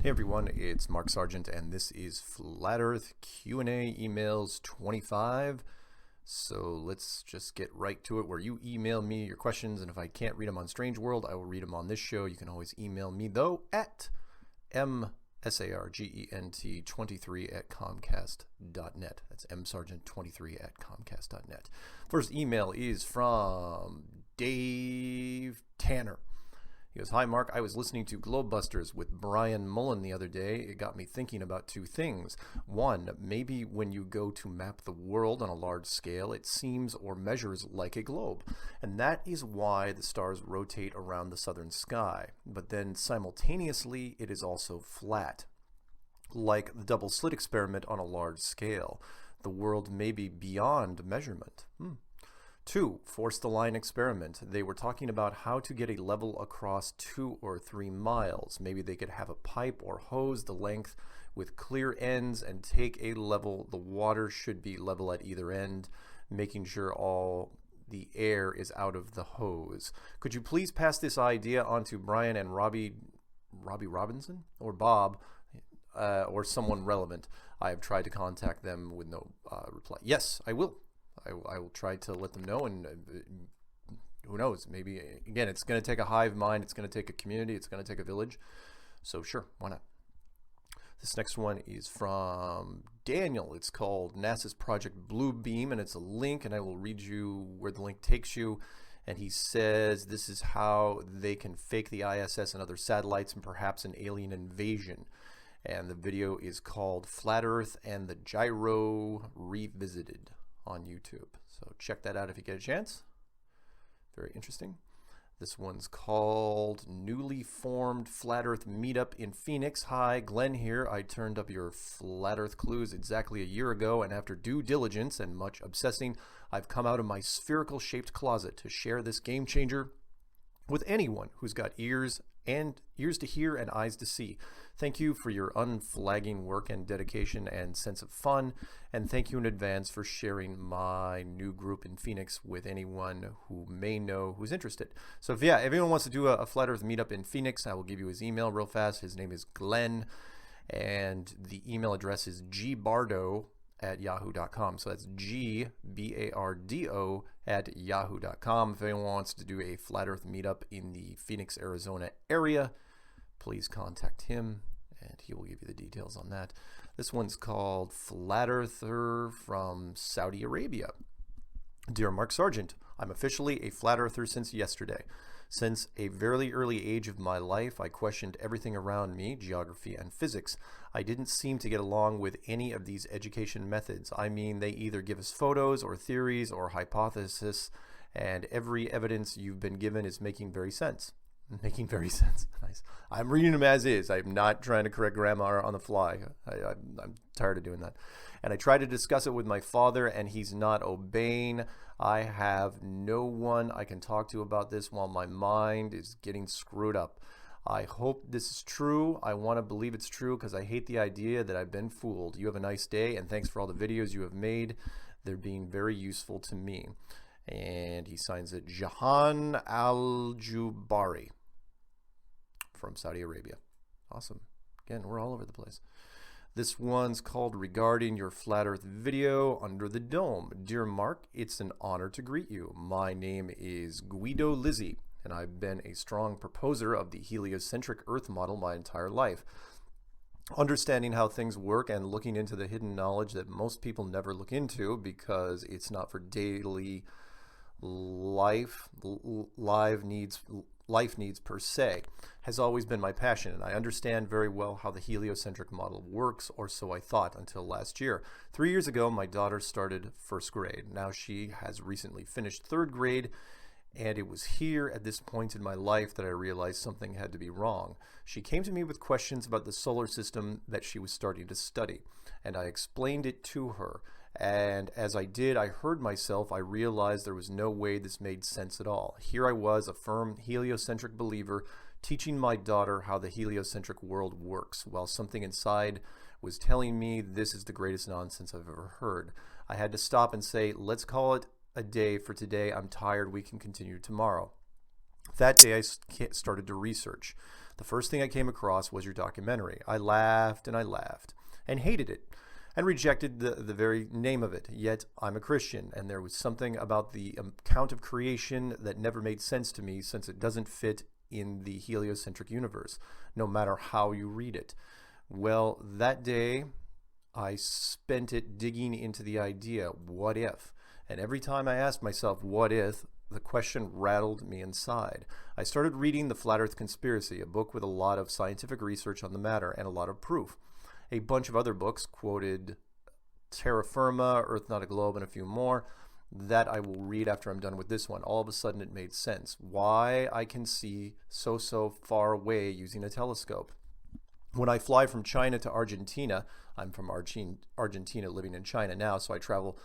Hey everyone, it's Mark Sargent, and this is Flat Earth Q&A emails 25. So let's just get right to it, where you email me your questions, and if I can't read them on Strange World, I will read them on this show. You can always email me, though, at msargent23@comcast.net. That's msargent23@comcast.net. First email is from Dave Tanner. He goes, "Hi Mark, I was listening to Globebusters with Brian Mullen the other day. It got me thinking about two things. One, maybe when you go to map the world on a large scale, it seems or measures like a globe. And that is why the stars rotate around the southern sky. But then simultaneously, it is also flat, like the double slit experiment on a large scale. The world may be beyond measurement. Two, force the line experiment. They were talking about how to get a level across 2 or 3 miles. Maybe they could have a pipe or hose the length with clear ends and take a level. The water should be level at either end, making sure all the air is out of the hose. Could you please pass this idea on to Brian and Robbie Robinson or Bob or someone relevant? I have tried to contact them with no reply." Yes, I will. I will try to let them know, and who knows, maybe, again, it's going to take a hive mind, it's going to take a community, it's going to take a village, so sure, why not? This next one is from Daniel. It's called NASA's Project Bluebeam, and it's a link, and I will read you where the link takes you. And he says this is how they can fake the ISS and other satellites and perhaps an alien invasion. And the video is called Flat Earth and the Gyro Revisited on YouTube. So check that out if you get a chance. Very interesting. This one's called Newly Formed Flat Earth Meetup in Phoenix. Hi, Glenn here. I turned up your Flat Earth clues exactly a year ago, and after due diligence and much obsessing, I've come out of my spherical shaped closet to share this game changer with anyone who's got ears to hear and eyes to see. Thank you for your unflagging work and dedication and sense of fun, and thank you in advance for sharing my new group in Phoenix with anyone who may know who's interested." So if anyone wants to do a Flat Earth meetup in Phoenix, I will give you his email real fast. His name is Glenn, and the email address is gbardo@yahoo.com. So that's gbardo@yahoo.com. If anyone wants to do a Flat Earth meetup in the Phoenix, Arizona area, please contact him and he will give you the details on that. This one's called Flat Earther from Saudi Arabia. "Dear Mark Sargent, I'm officially a Flat Earther since yesterday. Since a very early age of my life, I questioned everything around me, geography and physics. I didn't seem to get along with any of these education methods. I mean, they either give us photos or theories or hypotheses, and every evidence you've been given is making very sense. Making very sense. Nice. I'm reading them as is. I'm not trying to correct grammar on the fly. I'm tired of doing that. And I try to discuss it with my father, and he's not obeying. I have no one I can talk to about this while my mind is getting screwed up. I hope this is true. I want to believe it's true because I hate the idea that I've been fooled. You have a nice day, and thanks for all the videos you have made. They're being very useful to me." And he signs it Jahan Al-Jubari from Saudi Arabia. Awesome. Again, we're all over the place. This one's called Regarding Your Flat Earth Video Under the Dome. "Dear Mark, it's an honor to greet you. My name is Guido Lizzi, and I've been a strong proposer of the heliocentric Earth model my entire life. Understanding how things work and looking into the hidden knowledge that most people never look into because it's not for daily life needs per se, has always been my passion, and I understand very well how the heliocentric model works, or so I thought until last year. 3 years ago, my daughter started first grade. Now she has recently finished third grade, and it was here at this point in my life that I realized something had to be wrong. She came to me with questions about the solar system that she was starting to study, and I explained it to her. And as I did, I heard myself. I realized there was no way this made sense at all. Here I was, a firm heliocentric believer, teaching my daughter how the heliocentric world works, while something inside was telling me this is the greatest nonsense I've ever heard. I had to stop and say, let's call it a day for today. I'm tired. We can continue tomorrow. That day I started to research. The first thing I came across was your documentary. I laughed and hated it and rejected the very name of it. Yet I'm a Christian, and there was something about the account of creation that never made sense to me, since it doesn't fit in the heliocentric universe, no matter how you read it. Well, that day I spent it digging into the idea, what if? And every time I asked myself, what if, the question rattled me inside. I started reading The Flat Earth Conspiracy, a book with a lot of scientific research on the matter and a lot of proof. A bunch of other books quoted Terra Firma, Earth Not a Globe, and a few more that I will read after I'm done with this one. All of a sudden it made sense. Why I can see so far away using a telescope. When I fly from China to Argentina, I'm from Argentina living in China now, so I travel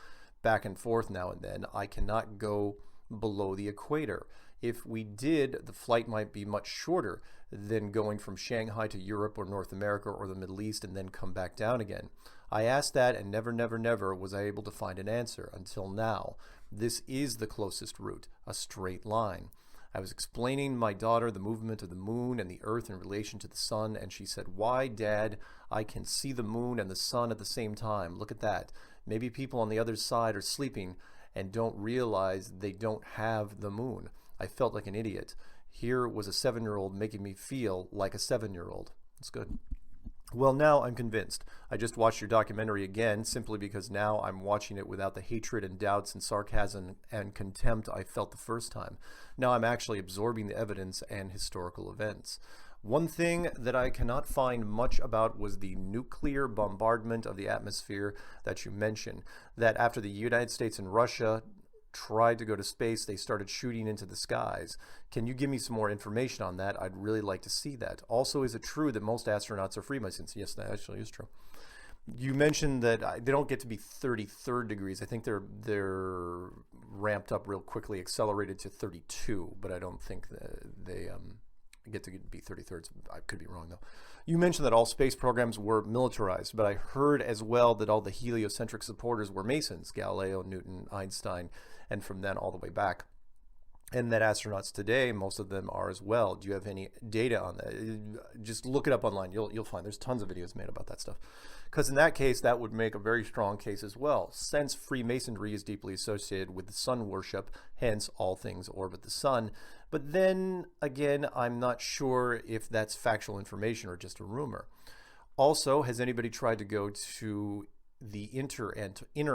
back and forth now and then. I cannot go below the equator. If we did, the flight might be much shorter than going from Shanghai to Europe or North America or the Middle East and then come back down again. I asked that, and never was I able to find an answer until now. This is the closest route, a straight line. I was explaining my daughter the movement of the moon and the earth in relation to the sun, and she said, "Why, Dad, I can see the moon and the sun at the same time. Look at that. Maybe people on the other side are sleeping and don't realize they don't have the moon." I felt like an idiot. Here was a 7-year-old making me feel like a 7-year-old. It's good. Well, now I'm convinced. I just watched your documentary again simply because now I'm watching it without the hatred and doubts and sarcasm and contempt I felt the first time. Now I'm actually absorbing the evidence and historical events. One thing that I cannot find much about was the nuclear bombardment of the atmosphere that you mentioned, that after the United States and Russia tried to go to space, they started shooting into the skies. Can you give me some more information on that? I'd really like to see that. Also, is it true that most astronauts are Freemasons? Yes, that actually is true. You mentioned that they don't get to be 33rd degrees. I think they're ramped up real quickly, accelerated to 32, but I don't think that they get to be 33rds. I could be wrong, though. You mentioned that all space programs were militarized, but I heard as well that all the heliocentric supporters were Masons, Galileo, Newton, Einstein, and from then all the way back. And that astronauts today, most of them are as well. Do you have any data on that? Just look it up online. You'll find there's tons of videos made about that stuff. Because in that case, that would make a very strong case as well, since Freemasonry is deeply associated with the sun worship, hence all things orbit the sun. But then again, I'm not sure if that's factual information or just a rumor. Also, has anybody tried to go to the inner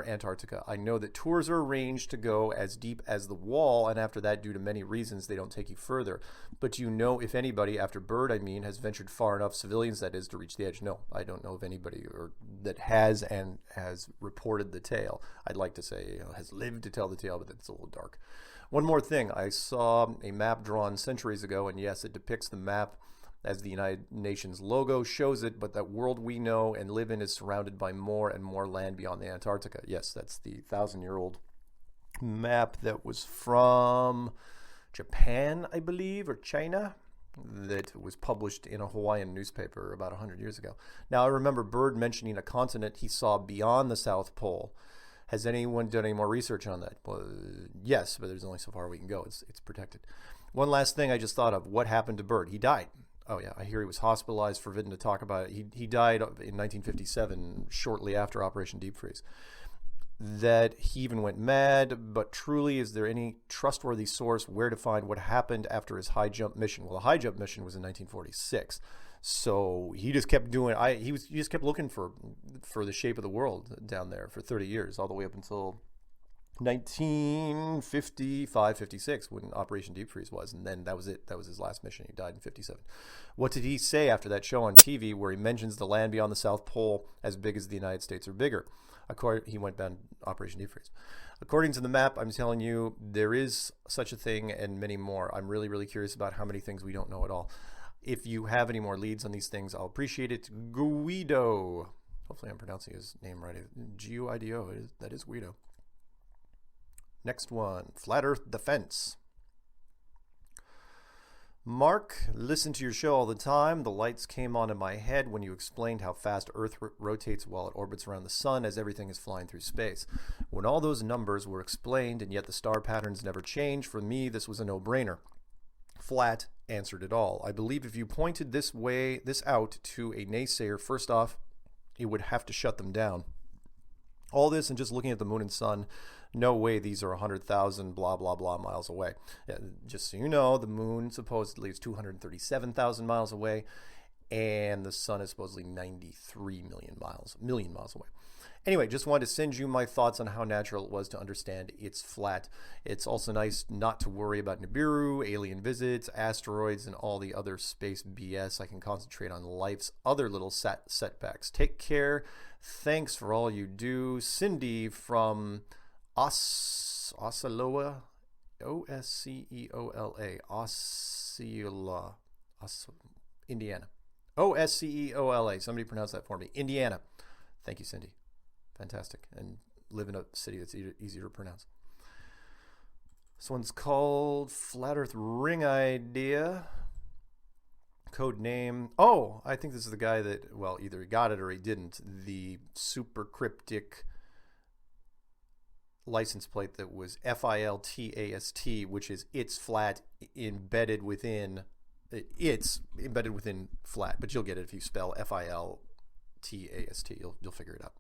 Antarctica? I know that tours are arranged to go as deep as the wall, and after that, due to many reasons, they don't take you further. But do you know if anybody, after Byrd, has ventured far enough, civilians that is, to reach the edge? No, I don't know of anybody that has and has reported the tale. I'd like to say has lived to tell the tale, but that's a little dark. One more thing, I saw a map drawn centuries ago, and yes, it depicts the map as the United Nations logo shows it, but that world we know and live in is surrounded by more and more land beyond the Antarctica. Yes, that's the 1,000-year-old map that was from Japan, I believe, or China, that was published in a Hawaiian newspaper about 100 years ago. Now, I remember Byrd mentioning a continent he saw beyond the South Pole. Has anyone done any more research on that? Well, yes, but there's only so far we can go. It's protected. One last thing I just thought of. What happened to Byrd? He died. Oh, yeah, I hear he was hospitalized, forbidden to talk about it. He died in 1957, shortly after Operation Deep Freeze. That he even went mad, but truly, is there any trustworthy source where to find what happened after his high jump mission? Well, the high jump mission was in 1946. So he just kept doing. He just kept looking for the shape of the world down there for 30 years, all the way up until 1955, 56, when Operation Deep Freeze was, and then that was it. That was his last mission. He died in 57. What did he say after that show on TV where he mentions the land beyond the South Pole as big as the United States or bigger? He went down Operation Deep Freeze. According to the map, I'm telling you, there is such a thing and many more. I'm really, really curious about how many things we don't know at all. If you have any more leads on these things, I'll appreciate it. Guido. Hopefully I'm pronouncing his name right. Guido. That is Guido. Next one, Flat Earth Defense. Mark, listen to your show all the time. The lights came on in my head when you explained how fast Earth rotates while it orbits around the sun as everything is flying through space. When all those numbers were explained and yet the star patterns never change, for me this was a no-brainer. Flat answered it all. I believe if you pointed this out to a naysayer, first off, it would have to shut them down. All this and just looking at the moon and sun, no way these are 100,000 blah, blah, blah miles away. Just so you know, the moon supposedly is 237,000 miles away, and the sun is supposedly 93 million miles away. Anyway, just wanted to send you my thoughts on how natural it was to understand it's flat. It's also nice not to worry about Nibiru, alien visits, asteroids, and all the other space BS. I can concentrate on life's other little setbacks. Take care. Thanks for all you do. Cindy from Osceola, Osceola, Osceola, Indiana. Osceola. Somebody pronounce that for me. Indiana. Thank you, Cindy. Fantastic. And live in a city that's easier to pronounce. This one's called Flat Earth Ring Idea. Code name. Oh, I think this is the guy that, well, either he got it or he didn't. The super cryptic license plate that was FILTAST, which is it's flat embedded within flat. But you'll get it if you spell FILTAST. You'll figure it out.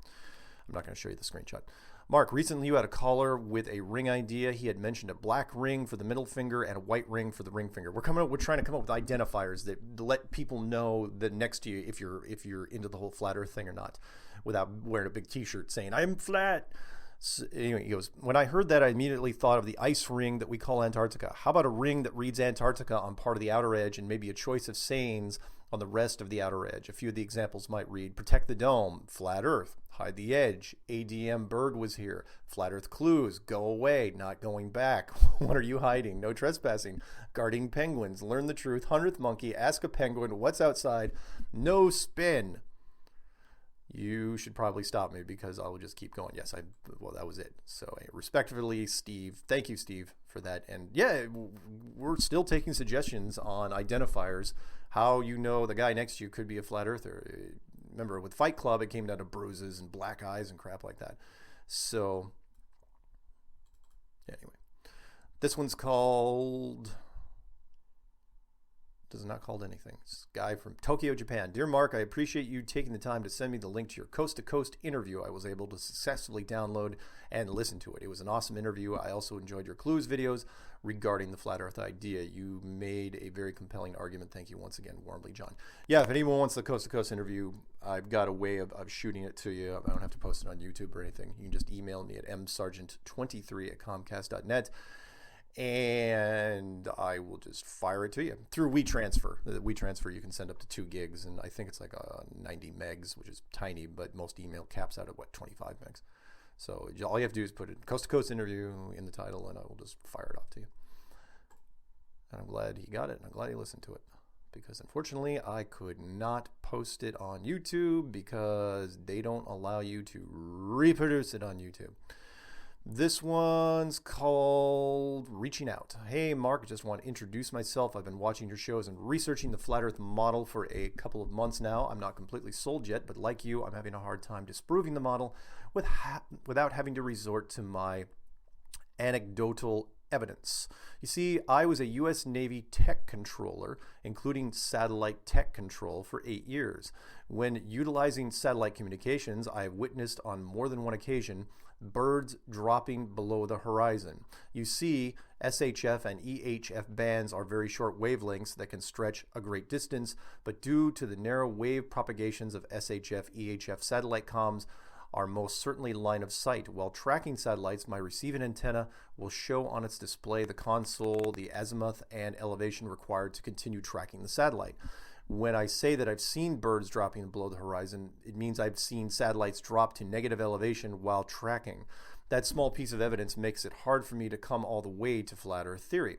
I'm not going to show you the screenshot. Mark, recently you had a caller with a ring idea. He had mentioned a black ring for the middle finger and a white ring for the ring finger. We're trying to come up with identifiers that let people know that next to you if you're into the whole flat Earth thing or not, without wearing a big T-shirt saying I'm flat. So anyway, he goes, when I heard that, I immediately thought of the ice ring that we call Antarctica. How about a ring that reads Antarctica on part of the outer edge and maybe a choice of sayings on the rest of the outer edge? A few of the examples might read, protect the dome, flat Earth, hide the edge, ADM bird was here, flat Earth clues, go away, not going back, what are you hiding, no trespassing, guarding penguins, learn the truth, 100th monkey, ask a penguin, what's outside, no spin. You should probably stop me because I will just keep going. Yes, well, that was it. So respectively, Steve. Thank you, Steve, for that. And yeah, we're still taking suggestions on identifiers, how you know the guy next to you could be a flat earther. Remember, with Fight Club, it came down to bruises and black eyes and crap like that. So anyway, this one's called... This is not called anything. This guy from Tokyo, Japan. Dear Mark, I appreciate you taking the time to send me the link to your coast-to-coast interview. I was able to successfully download and listen to it. It was an awesome interview. I also enjoyed your clues videos regarding the flat Earth idea. You made a very compelling argument. Thank you once again, warmly, John. Yeah, if anyone wants the coast-to-coast interview, I've got a way of shooting it to you. I don't have to post it on YouTube or anything. You can just email me at msargent23@comcast.net. And I will just fire it to you through WeTransfer. WeTransfer, you can send up to 2 gigs, and I think it's like 90 megs, which is tiny, but most email caps out at, 25 megs. So all you have to do is put it coast-to-coast interview in the title, and I will just fire it off to you. And I'm glad he got it, and I'm glad he listened to it, because unfortunately, I could not post it on YouTube because they don't allow you to reproduce it on YouTube. This one's called Reaching Out. Hey, Mark, just want to introduce myself. I've been watching your shows and researching the flat Earth model for a couple of months now. I'm not completely sold yet, but like you, I'm having a hard time disproving the model without having to resort to my anecdotal evidence. You see, I was a U.S. Navy tech controller, including satellite tech control, for 8 years. When utilizing satellite communications, I have witnessed on more than one occasion birds dropping below the horizon. You see, SHF and EHF bands are very short wavelengths that can stretch a great distance, but due to the narrow wave propagations of SHF, EHF satellite comms, are most certainly line of sight. While tracking satellites, my receiving antenna will show on its display the console, the azimuth, and elevation required to continue tracking the satellite. When I say that I've seen birds dropping below the horizon, it means I've seen satellites drop to negative elevation while tracking. That small piece of evidence makes it hard for me to come all the way to flat Earth theory.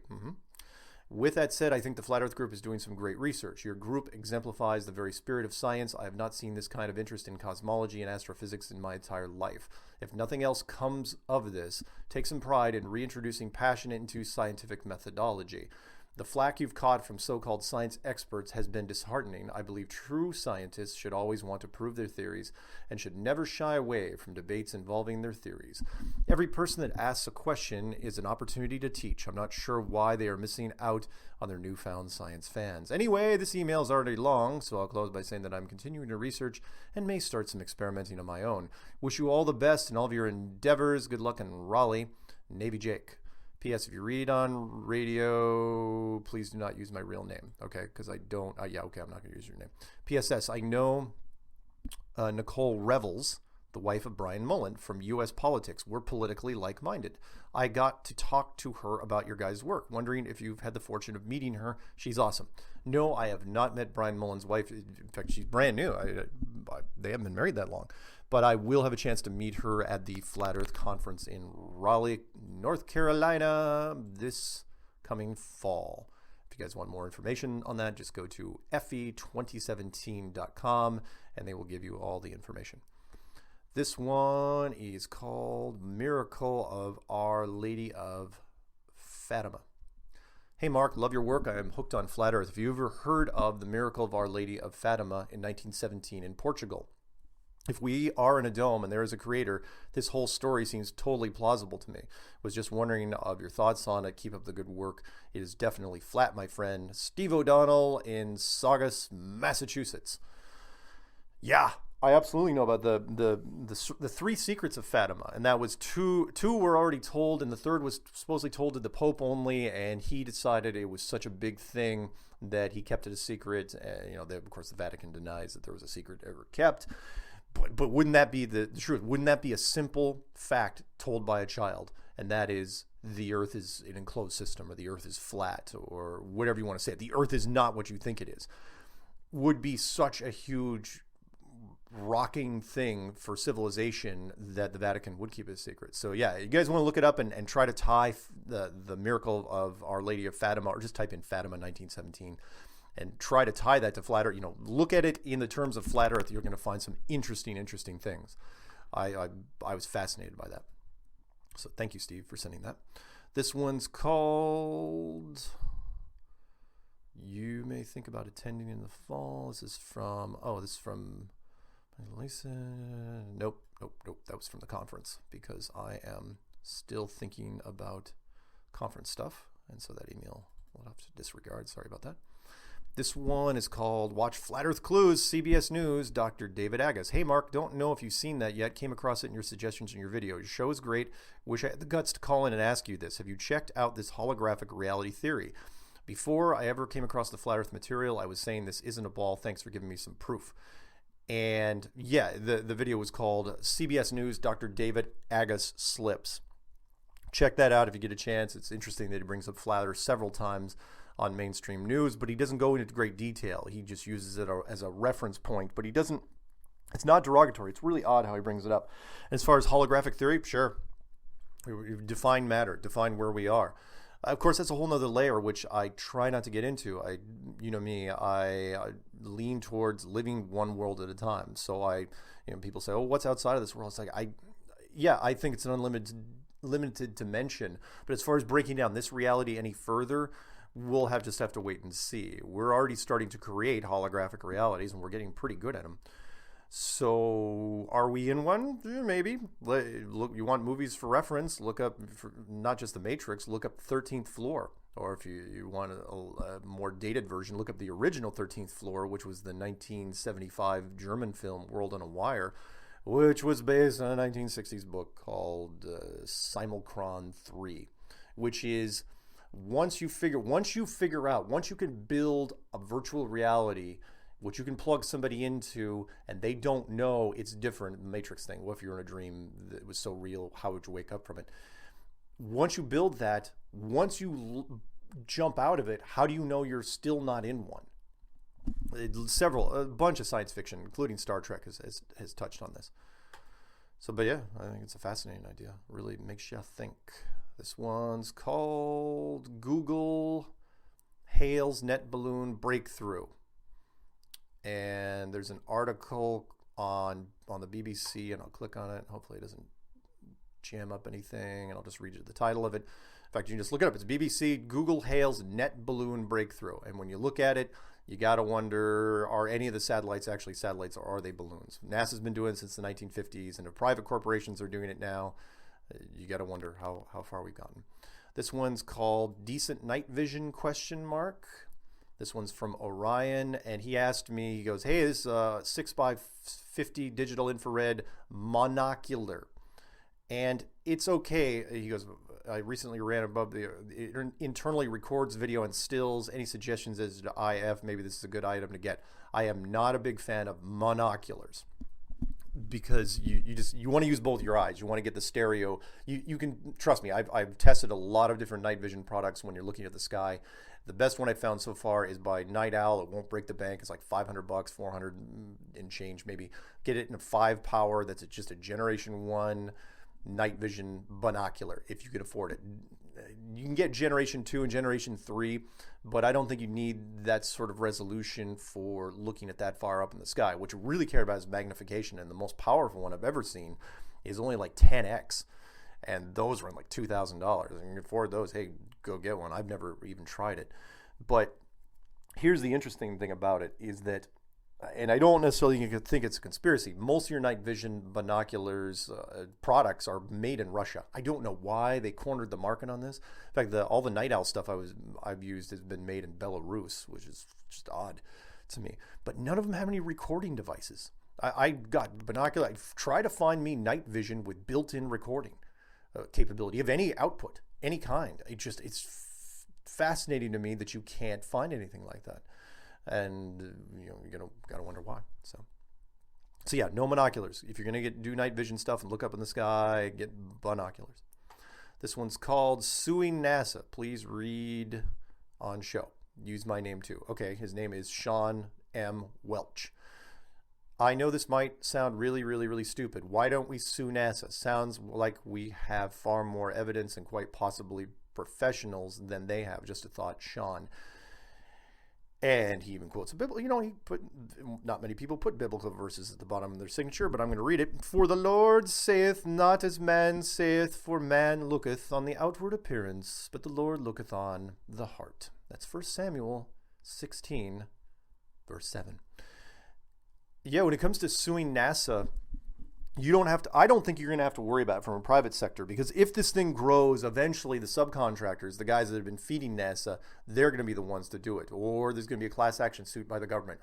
With that said, I think the Flat Earth Group is doing some great research. Your group exemplifies the very spirit of science. I have not seen this kind of interest in cosmology and astrophysics in my entire life. If nothing else comes of this, take some pride in reintroducing passion into scientific methodology. The flack you've caught from so-called science experts has been disheartening. I believe true scientists should always want to prove their theories and should never shy away from debates involving their theories. Every person that asks a question is an opportunity to teach. I'm not sure why they are missing out on their newfound science fans. Anyway, this email is already long, so I'll close by saying that I'm continuing to research and may start some experimenting on my own. Wish you all the best in all of your endeavors. Good luck in Raleigh. Navy Jake. P.S. If you read on radio, please do not use my real name, okay? Because I don't, yeah, okay, I'm not going to use your name. P.S.S. I know Nicole Revels, the wife of Brian Mullen from U.S. politics. We're politically like-minded. I got to talk to her about your guys' work, wondering if you've had the fortune of meeting her. She's awesome. No, I have not met Brian Mullen's wife. In fact, she's brand new. They haven't been married that long. But I will have a chance to meet her at the Flat Earth Conference in Raleigh, North Carolina this coming fall. If you guys want more information on that, just go to fe2017.com and they will give you all the information. This one is called Miracle of Our Lady of Fatima. Hey Mark, love your work. I am hooked on Flat Earth. Have you ever heard of the Miracle of Our Lady of Fatima in 1917 in Portugal? If we are in a dome and there is a creator, this whole story seems totally plausible to me. Was just wondering of your thoughts on it. Keep up the good work. It is definitely flat, my friend. Steve O'Donnell in Saugus, Massachusetts. Yeah, I absolutely know about the three secrets of Fatima, and that was two were already told, and the third was supposedly told to the Pope only, and he decided it was such a big thing that he kept it a secret. Of course, the Vatican denies that there was a secret ever kept. But wouldn't that be the truth? Wouldn't that be a simple fact told by a child? And that is the Earth is an enclosed system, or the Earth is flat, or whatever you want to say. The Earth is not what you think it is. Would be such a huge rocking thing for civilization that the Vatican would keep it a secret. So yeah, you guys want to look it up and try to tie the miracle of Our Lady of Fatima, or just type in Fatima 1917. And try to tie that to Flat Earth. Look at it in the terms of Flat Earth. You're going to find some interesting things. I was fascinated by that. So thank you, Steve, for sending that. This one's called You May Think About Attending in the Fall. This is from Lisa. Nope. That was from the conference, because I am still thinking about conference stuff. And so that email we'll have to disregard. Sorry about that. This one is called Watch Flat Earth Clues, CBS News, Dr. David Agus. Hey, Mark, don't know if you've seen that yet. Came across it in your suggestions in your video. Your show is great. Wish I had the guts to call in and ask you this. Have you checked out this holographic reality theory? Before I ever came across the Flat Earth material, I was saying this isn't a ball. Thanks for giving me some proof. And yeah, the video was called CBS News, Dr. David Agus Slips. Check that out if you get a chance. It's interesting that he brings up Flat Earth several times on mainstream news, but he doesn't go into great detail. He just uses it as a reference point, but he doesn't, it's not derogatory. It's really odd how he brings it up. As far as holographic theory, sure. Define matter, define where we are. Of course, that's a whole nother layer, which I try not to get into. I lean towards living one world at a time. So people say, oh, what's outside of this world? It's like, I think it's an limited dimension. But as far as breaking down this reality any further, we'll just have to wait and see. We're already starting to create holographic realities, and we're getting pretty good at them. So are we in one? Maybe. Look, you want movies for reference, look up, not just The Matrix, look up 13th Floor. Or if you want a more dated version, look up the original 13th Floor, which was the 1975 German film World on a Wire, which was based on a 1960s book called Simulacron 3, which is once you can build a virtual reality which you can plug somebody into and they don't know it's different. The Matrix thing, what if you're in a dream that was so real, how would you wake up from it? Once you build that, once you jump out of it, how do you know you're still not in one? A bunch of science fiction, including Star Trek, has touched on this. But yeah, I think it's a fascinating idea. Really makes you think. This one's called Google Hale's Net Balloon Breakthrough. And there's an article on the BBC, and I'll click on it. Hopefully it doesn't jam up anything, and I'll just read you the title of it. In fact, you can just look it up. It's BBC, Google hails net balloon breakthrough. And when you look at it, you got to wonder, are any of the satellites actually satellites, or are they balloons? NASA's been doing it since the 1950s, and if private corporations are doing it now, you got to wonder how far we've gotten. This one's called Decent Night Vision ? This one's from Orion, and he asked me, he goes, hey, this 6x50 digital infrared monocular. And it's okay. He goes, I recently ran above it internally records video and stills. Any suggestions as to IF? Maybe this is a good item to get. I am not a big fan of monoculars because you want to use both your eyes. You want to get the stereo. You can trust me. I've tested a lot of different night vision products when you're looking at the sky. The best one I found so far is by Night Owl. It won't break the bank. It's like $500, 400 and change maybe. Get it in a 5 power. That's just a Generation 1 night vision binocular if you can afford it. You can get Generation 2 and Generation 3, but I don't think you need that sort of resolution for looking at that far up in the sky. What you really care about is magnification, and the most powerful one I've ever seen is only like 10x, and those run like $2,000. And you can afford those, hey, go get one. I've never even tried it. But here's the interesting thing about it is that, and I don't necessarily think it's a conspiracy, most of your night vision binoculars products are made in Russia. I don't know why they cornered the market on this. In fact, all the Night Owl stuff I've used has been made in Belarus, which is just odd to me. But none of them have any recording devices. I got binocular. I try to find me night vision with built-in recording capability of any output, any kind. It's fascinating to me that you can't find anything like that. And you gotta wonder why. So yeah, no monoculars. If you're gonna do night vision stuff and look up in the sky, get binoculars. This one's called Suing NASA. Please read on show. Use my name too. Okay, his name is Sean M. Welch. I know this might sound really, really, really stupid. Why don't we sue NASA? Sounds like we have far more evidence and quite possibly professionals than they have. Just a thought, Sean. And he even quotes a biblical, not many people put biblical verses at the bottom of their signature, but I'm going to read it. For the Lord saith not as man saith, for man looketh on the outward appearance, but the Lord looketh on the heart. That's 1 Samuel 16, verse 7. Yeah, when it comes to suing NASA, I don't think you're going to have to worry about it from a private sector, because if this thing grows, eventually the subcontractors, the guys that have been feeding NASA, they're going to be the ones to do it, or there's going to be a class action suit by the government.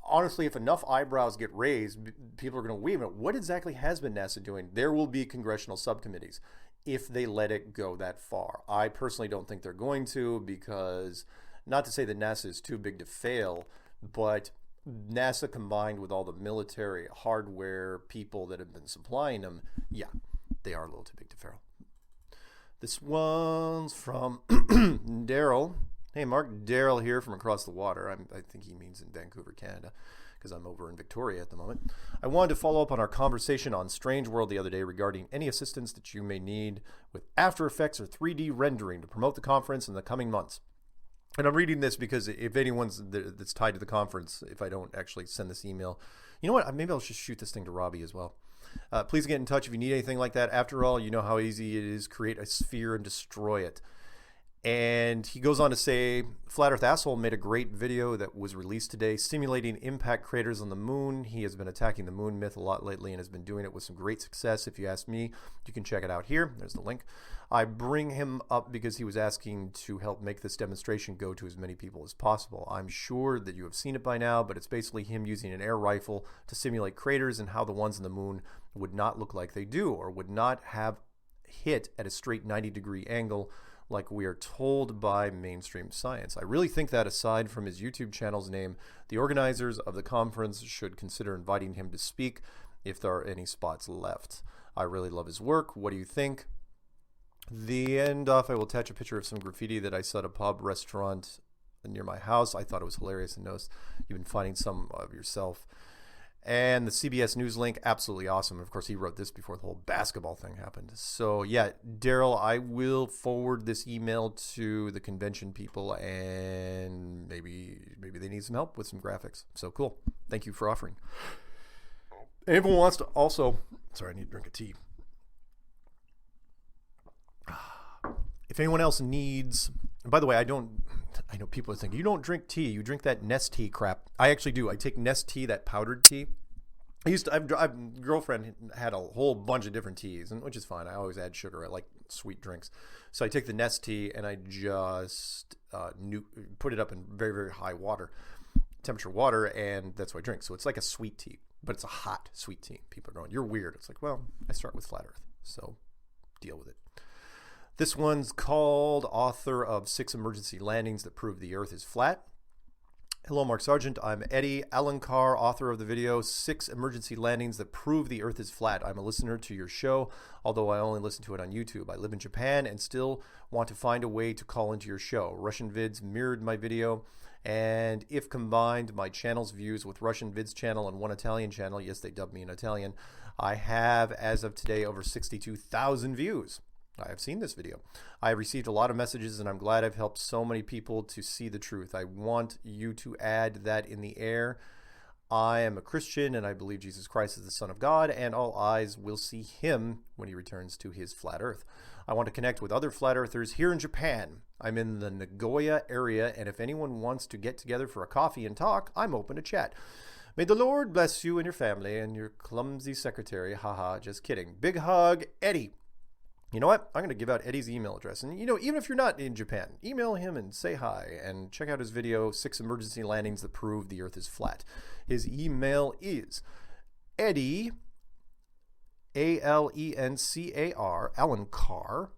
Honestly, if enough eyebrows get raised, people are going to, wait a minute, what exactly has been NASA doing? There will be congressional subcommittees if they let it go that far. I personally don't think they're going to, because not to say that NASA is too big to fail, but NASA combined with all the military hardware people that have been supplying them, yeah, they are a little too big to fail. This one's from Daryl. Hey, Mark, Daryl here from across the water. I think he means in Vancouver, Canada, because I'm over in Victoria at the moment. I wanted to follow up on our conversation on Strange World the other day regarding any assistance that you may need with After Effects or 3D rendering to promote the conference in the coming months. And I'm reading this because if anyone's that's tied to the conference, if I don't actually send this email, you know what? Maybe I'll just shoot this thing to Robbie as well. Please get in touch if you need anything like that. After all, you know how easy it is to create a sphere and destroy it. And he goes on to say, Flat Earth Asshole made a great video that was released today simulating impact craters on the moon. He has been attacking the moon myth a lot lately and has been doing it with some great success. If you ask me, you can check it out here. There's the link. I bring him up because he was asking to help make this demonstration go to as many people as possible. I'm sure that you have seen it by now, but it's basically him using an air rifle to simulate craters and how the ones on the moon would not look like they do, or would not have hit at a straight 90-degree angle like we are told by mainstream science. I really think that, aside from his YouTube channel's name, the organizers of the conference should consider inviting him to speak if there are any spots left. I really love his work. What do you think? The end off, I will attach a picture of some graffiti that I saw at a pub restaurant near my house. I thought it was hilarious, and noticed you've been finding some of yourself. And the CBS News link, absolutely awesome. Of course, he wrote this before the whole basketball thing happened. So yeah, Daryl, I will forward this email to the convention people, and maybe they need some help with some graphics. So cool. Thank you for offering. Anyone wants to also, sorry, I need to drink a tea. If anyone else needs, and by the way, I know people are thinking, you don't drink tea, you drink that Nest tea crap. I actually do. I take Nest tea, that powdered tea. I've girlfriend had a whole bunch of different teas, and which is fine. I always add sugar. I like sweet drinks. So I take the Nest tea and I just put it up in very, very high temperature water, and that's what I drink. So it's like a sweet tea, but it's a hot sweet tea. People are going, you're weird. It's like, well, I start with flat earth, so deal with it. This one's called Author of 6 Emergency Landings That Prove the Earth is Flat. Hello, Mark Sargent. I'm Eddie Alencar, author of the video 6 Emergency Landings That Prove the Earth is Flat. I'm a listener to your show, although I only listen to it on YouTube. I live in Japan and still want to find a way to call into your show. Russian vids mirrored my video, and if combined my channel's views with Russian vids channel and one Italian channel, yes, they dubbed me an Italian, I have, as of today, over 62,000 views. I have seen this video. I have received a lot of messages, and I'm glad I've helped so many people to see the truth. I want you to add that in the air. I am a Christian, and I believe Jesus Christ is the Son of God, and all eyes will see him when he returns to his flat earth. I want to connect with other flat earthers here in Japan. I'm in the Nagoya area, and if anyone wants to get together for a coffee and talk, I'm open to chat. May the Lord bless you and your family and your clumsy secretary. Haha, just kidding. Big hug, Eddie. You know what? I'm going to give out Eddie's email address. And, even if you're not in Japan, email him and say hi and check out his video, 6 Emergency Landings That Prove the Earth is Flat. His email is Eddie, A-L-E-N-C-A-R, Alencar,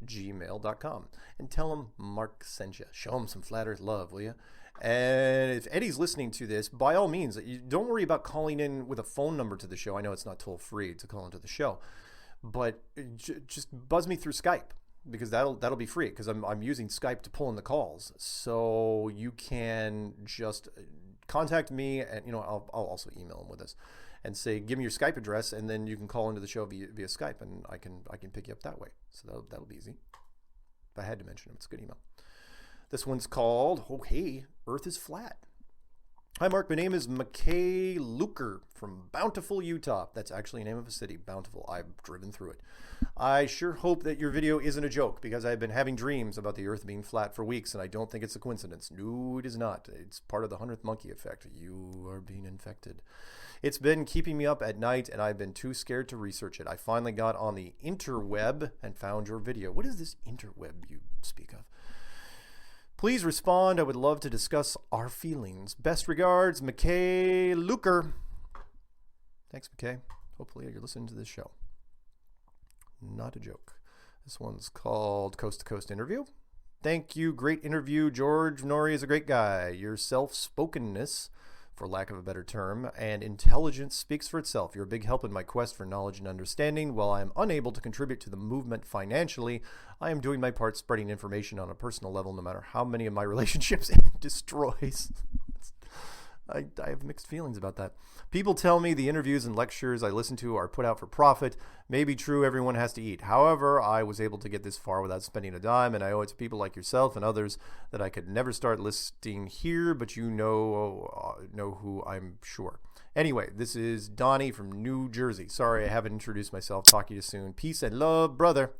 @gmail.com. And tell him Mark sent you. Show him some flat earth love, will you? And if Eddie's listening to this, by all means, don't worry about calling in with a phone number to the show. I know it's not toll free to call into the show. But just buzz me through Skype, because that'll be free, because I'm using Skype to pull in the calls. So you can just contact me, and I'll also email him with this and say, give me your Skype address, and then you can call into the show via Skype, and I can pick you up that way. So that'll be easy. If I had to mention him, it's a good email. This one's called, oh hey, Earth is Flat. Hi, Mark. My name is McKay Luker from Bountiful, Utah. That's actually the name of a city, Bountiful. I've driven through it. I sure hope that your video isn't a joke, because I've been having dreams about the Earth being flat for weeks, and I don't think it's a coincidence. No, it is not. It's part of the 100th monkey effect. You are being infected. It's been keeping me up at night, and I've been too scared to research it. I finally got on the interweb and found your video. What is this interweb you speak of? Please respond. I would love to discuss our feelings. Best regards, McKay Luker. Thanks, McKay. Hopefully you're listening to this show. Not a joke. This one's called Coast to Coast Interview. Thank you. Great interview. George Nori is a great guy. Your self-spokenness, for lack of a better term, and intelligence speaks for itself. You're a big help in my quest for knowledge and understanding. While I am unable to contribute to the movement financially, I am doing my part spreading information on a personal level, no matter how many of my relationships it destroys. I have mixed feelings about that. People tell me the interviews and lectures I listen to are put out for profit. Maybe true, everyone has to eat. However, I was able to get this far without spending a dime, and I owe it to people like yourself and others that I could never start listing here, but you know who, I'm sure. Anyway, this is Donnie from New Jersey. Sorry I haven't introduced myself. Talk to you soon. Peace and love, brother.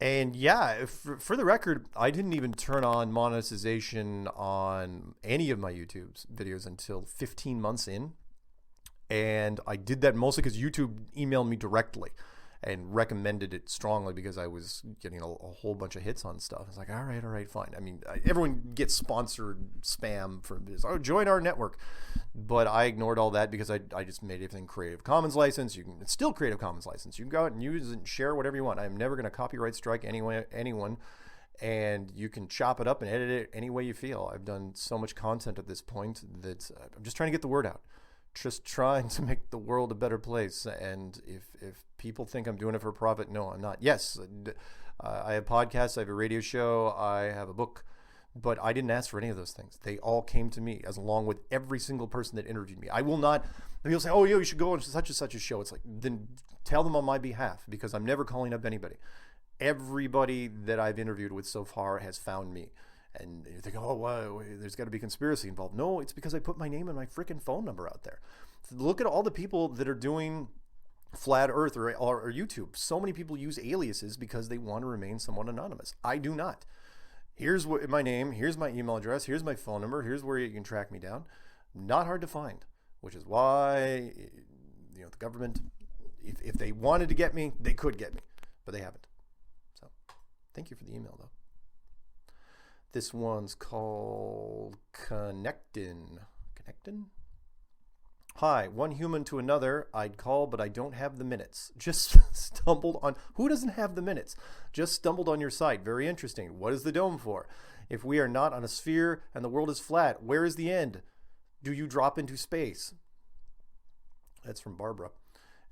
And yeah, for the record, I didn't even turn on monetization on any of my YouTube videos until 15 months in. And I did that mostly because YouTube emailed me directly and recommended it strongly, because I was getting a whole bunch of hits on stuff. I was like, all right, fine. I mean, everyone gets sponsored spam from this. Oh, join our network. But I ignored all that because I just made everything Creative Commons license. It's still Creative Commons license. You can go out and use it and share whatever you want. I'm never going to copyright strike anyone. And you can chop it up and edit it any way you feel. I've done so much content at this point that I'm just trying to get the word out. Just trying to make the world a better place. And if people think I'm doing it for profit, no, I'm not. Yes, I have podcasts, I have a radio show, I have a book, but I didn't ask for any of those things. They all came to me, as along with every single person that interviewed me. I will not, people say, oh, you should go on such and such a show. It's like, then tell them on my behalf, because I'm never calling up anybody. Everybody that I've interviewed with so far has found me. And you think, oh, wow, there's got to be conspiracy involved. No, it's because I put my name and my freaking phone number out there. Look at all the people that are doing Flat Earth or YouTube. So many people use aliases because they want to remain somewhat anonymous. I do not. Here's my name, here's my email address, here's my phone number, here's where you can track me down. Not hard to find, which is why, the government, if they wanted to get me, they could get me, but they haven't. So thank you for the email, though. This one's called Connectin. Hi, one human to another, I'd call, but I don't have the minutes. Just stumbled on, who doesn't have the minutes? Just stumbled on your site. Very interesting. What is the dome for? If we are not on a sphere and the world is flat, where is the end? Do you drop into space? That's from Barbara.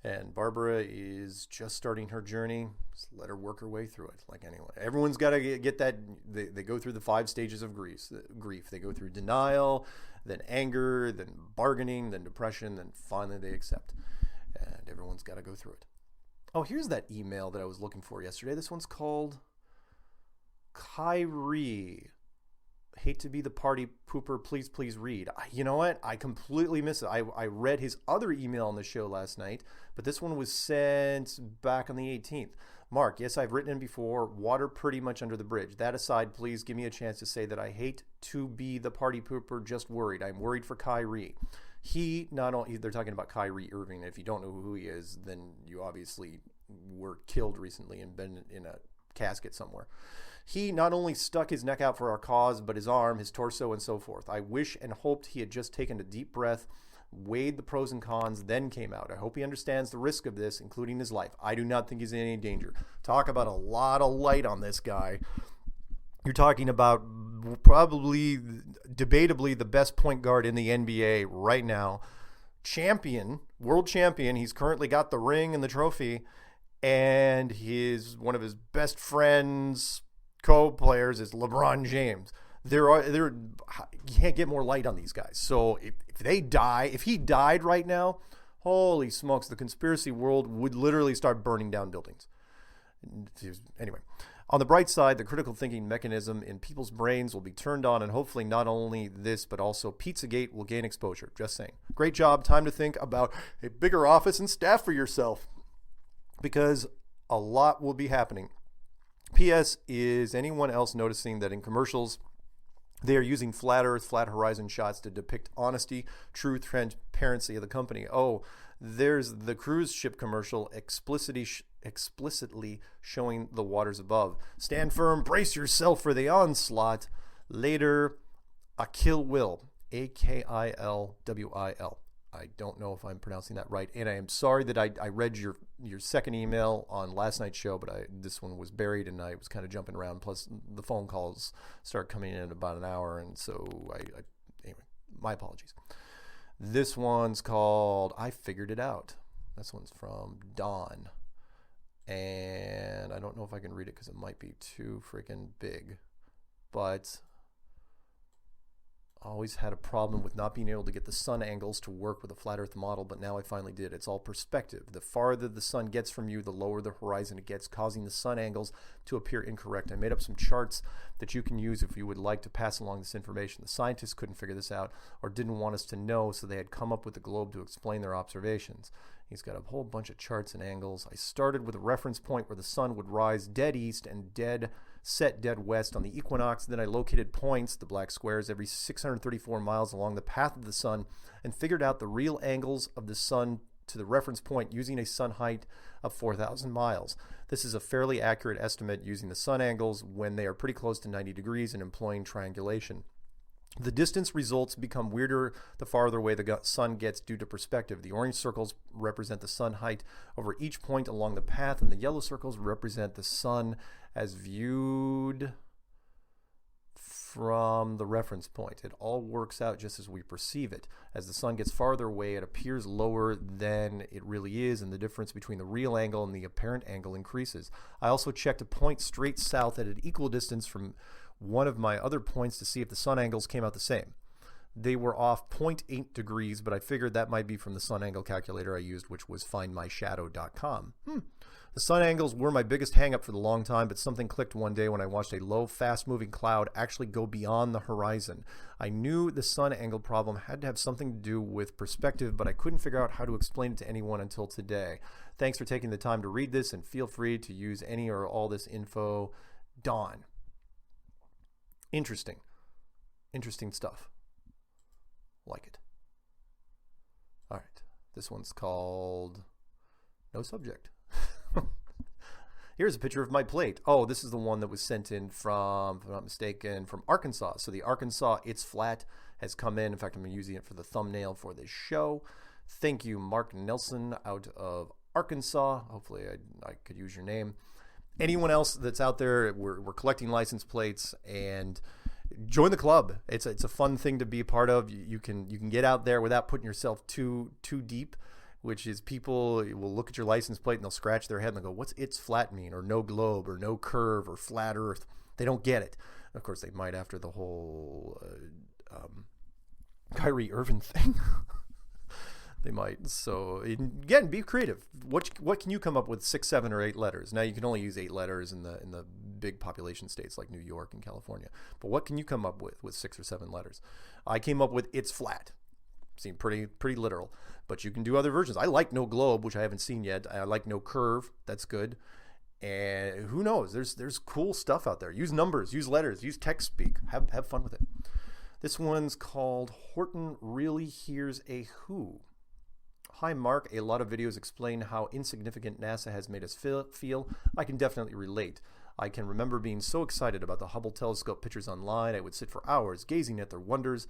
And Barbara is just starting her journey. Just let her work her way through it like anyone. Everyone's got to get that. They go through the 5 stages of grief. They go through denial, then anger, then bargaining, then depression, then finally they accept. And everyone's got to go through it. Oh, here's that email that I was looking for yesterday. This one's called Kyrie. Hate to be the party pooper, please read. You know what? I completely missed it. I read his other email on the show last night, but this one was sent back on the 18th. Mark, yes, I've written in before. Water pretty much under the bridge. That aside, please give me a chance to say that I hate to be the party pooper, just worried. I'm worried for Kyrie. He not only, they're talking about Kyrie Irving. If you don't know who he is, then you obviously were killed recently and been in a casket somewhere. He not only stuck his neck out for our cause, but his arm, his torso, and so forth. I wish and hoped he had just taken a deep breath, weighed the pros and cons, then came out. I hope he understands the risk of this, including his life. I do not think he's in any danger. Talk about a lot of light on this guy. You're talking about probably, debatably, the best point guard in the NBA right now. Champion, world champion. He's currently got the ring and the trophy. And one of his best friends, co-players, is LeBron James. You can't get more light on these guys. So if he died right now, holy smokes, the conspiracy world would literally start burning down buildings. Anyway, on the bright side, the critical thinking mechanism in people's brains will be turned on, and hopefully not only this, but also Pizzagate will gain exposure. Just saying. Great job. Time to think about a bigger office and staff for yourself, because a lot will be happening. P.S. Is anyone else noticing that in commercials, they are using flat earth, flat horizon shots to depict honesty, true transparency of the company? Oh, there's the cruise ship commercial explicitly showing the waters above. Stand firm, brace yourself for the onslaught. Later, Akilwil, Akilwil. I don't know if I'm pronouncing that right, and I am sorry that I read your second email on last night's show, but this one was buried, and I was kind of jumping around. Plus, the phone calls start coming in about an hour, and so anyway, my apologies. This one's called I Figured It Out. This one's from Dawn, and I don't know if I can read it because it might be too freaking big, but always had a problem with not being able to get the sun angles to work with a flat earth model, but now I finally did. It's all perspective. The farther the sun gets from you, the lower the horizon it gets, causing the sun angles to appear incorrect. I made up some charts that you can use if you would like to pass along this information. The scientists couldn't figure this out or didn't want us to know, so they had come up with the globe to explain their observations. He's got a whole bunch of charts and angles. I started with a reference point where the sun would rise dead east and set dead west on the equinox. Then I located points, the black squares, every 634 miles along the path of the sun and figured out the real angles of the sun to the reference point using a sun height of 4,000 miles. This is a fairly accurate estimate using the sun angles when they are pretty close to 90 degrees and employing triangulation. The distance results become weirder the farther away the sun gets due to perspective. The orange circles represent the sun height over each point along the path, and the yellow circles represent the sun as viewed from the reference point. It all works out just as we perceive it. As the sun gets farther away, it appears lower than it really is, and the difference between the real angle and the apparent angle increases. I also checked a point straight south at an equal distance from one of my other points to see if the sun angles came out the same. They were off 0.8 degrees, but I figured that might be from the sun angle calculator I used, which was findmyshadow.com. The sun angles were my biggest hang-up for the long time, but something clicked one day when I watched a low, fast-moving cloud actually go beyond the horizon. I knew the sun angle problem had to have something to do with perspective, but I couldn't figure out how to explain it to anyone until today. Thanks for taking the time to read this, and feel free to use any or all this info. Dawn. Interesting. Interesting stuff. Like it. All right. This one's called No Subject. Here's a picture of my plate. Oh, this is the one that was sent in from, if I'm not mistaken, from Arkansas. So the Arkansas It's Flat has come in. In fact, I'm using it for the thumbnail for this show. Thank you, Mark Nelson out of Arkansas. Hopefully I could use your name. Anyone else that's out there, we're collecting license plates, and join the club. It's a fun thing to be a part of. You can get out there without putting yourself too deep, which is people will look at your license plate and they'll scratch their head and they'll go, what's It's Flat mean? Or no globe, or no curve, or flat earth. They don't get it. Of course, they might after the whole Kyrie Irving thing. They might. So again, be creative. What can you come up with 6, 7, or 8 letters? Now you can only use 8 letters in the big population states like New York and California. But what can you come up with 6 or 7 letters? I came up with It's Flat. Seemed pretty literal. But you can do other versions. I like no globe, which I haven't seen yet. I like no curve. That's good. And who knows? There's cool stuff out there. Use numbers, use letters, use text speak. Have fun with it. This one's called Horton Really Hears a Who. Hi, Mark. A lot of videos explain how insignificant NASA has made us feel. I can definitely relate. I can remember being so excited about the Hubble telescope pictures online. I would sit for hours gazing at their wonders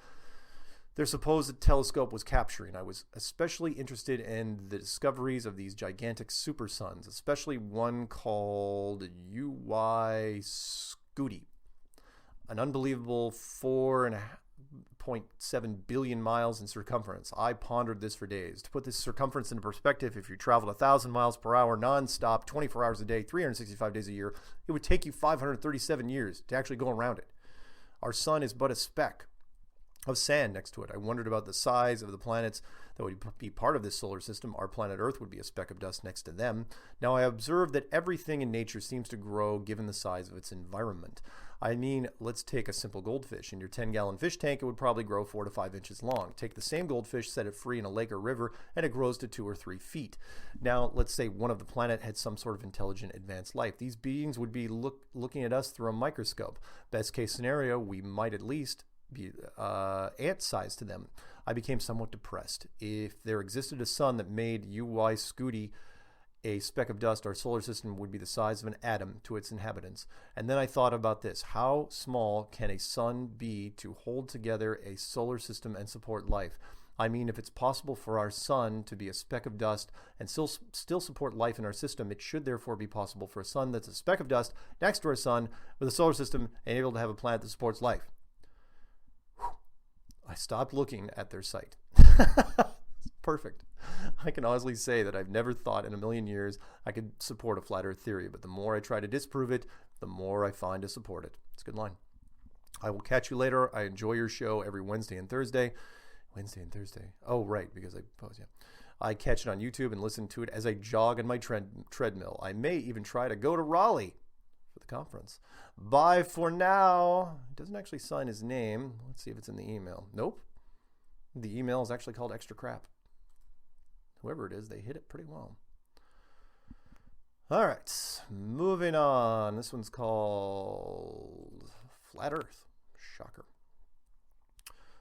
their supposed telescope was capturing. I was especially interested in the discoveries of these gigantic supersuns, especially one called UY Scuti, an unbelievable 4.7 billion miles in circumference. I pondered this for days. To put this circumference into perspective, if you traveled 1,000 miles per hour nonstop, 24 hours a day, 365 days a year, it would take you 537 years to actually go around it. Our sun is but a speck of sand next to it. I wondered about the size of the planets that would be part of this solar system. Our planet Earth would be a speck of dust next to them. Now I observed that everything in nature seems to grow given the size of its environment. I mean, let's take a simple goldfish. In your 10-gallon fish tank, it would probably grow 4 to 5 inches long. Take the same goldfish, set it free in a lake or river, and it grows to 2 or 3 feet. Now, let's say one of the planet had some sort of intelligent advanced life. These beings would be looking at us through a microscope. Best case scenario, we might at least be ant size to them. I became somewhat depressed. If there existed a sun that made UY Scuti a speck of dust, our solar system would be the size of an atom to its inhabitants. And then I thought about this. How small can a sun be to hold together a solar system and support life? I mean, if it's possible for our sun to be a speck of dust and still support life in our system, it should therefore be possible for a sun that's a speck of dust next to our sun with a solar system and able to have a planet that supports life. I stopped looking at their site. Perfect. I can honestly say that I've never thought in a million years I could support a flat earth theory, but the more I try to disprove it, the more I find to support it. It's a good line. I will catch you later. I enjoy your show every Wednesday and Thursday. Wednesday and Thursday. Oh, right, because I post, yeah. I catch it on YouTube and listen to it as I jog on my treadmill. I may even try to go to Raleigh for the conference. Bye for now. It doesn't actually sign his name. Let's see if it's in the email. Nope. The email is actually called Extra Crap. Whoever it is, they hit it pretty well. All right, moving on. This one's called Flat Earth. Shocker.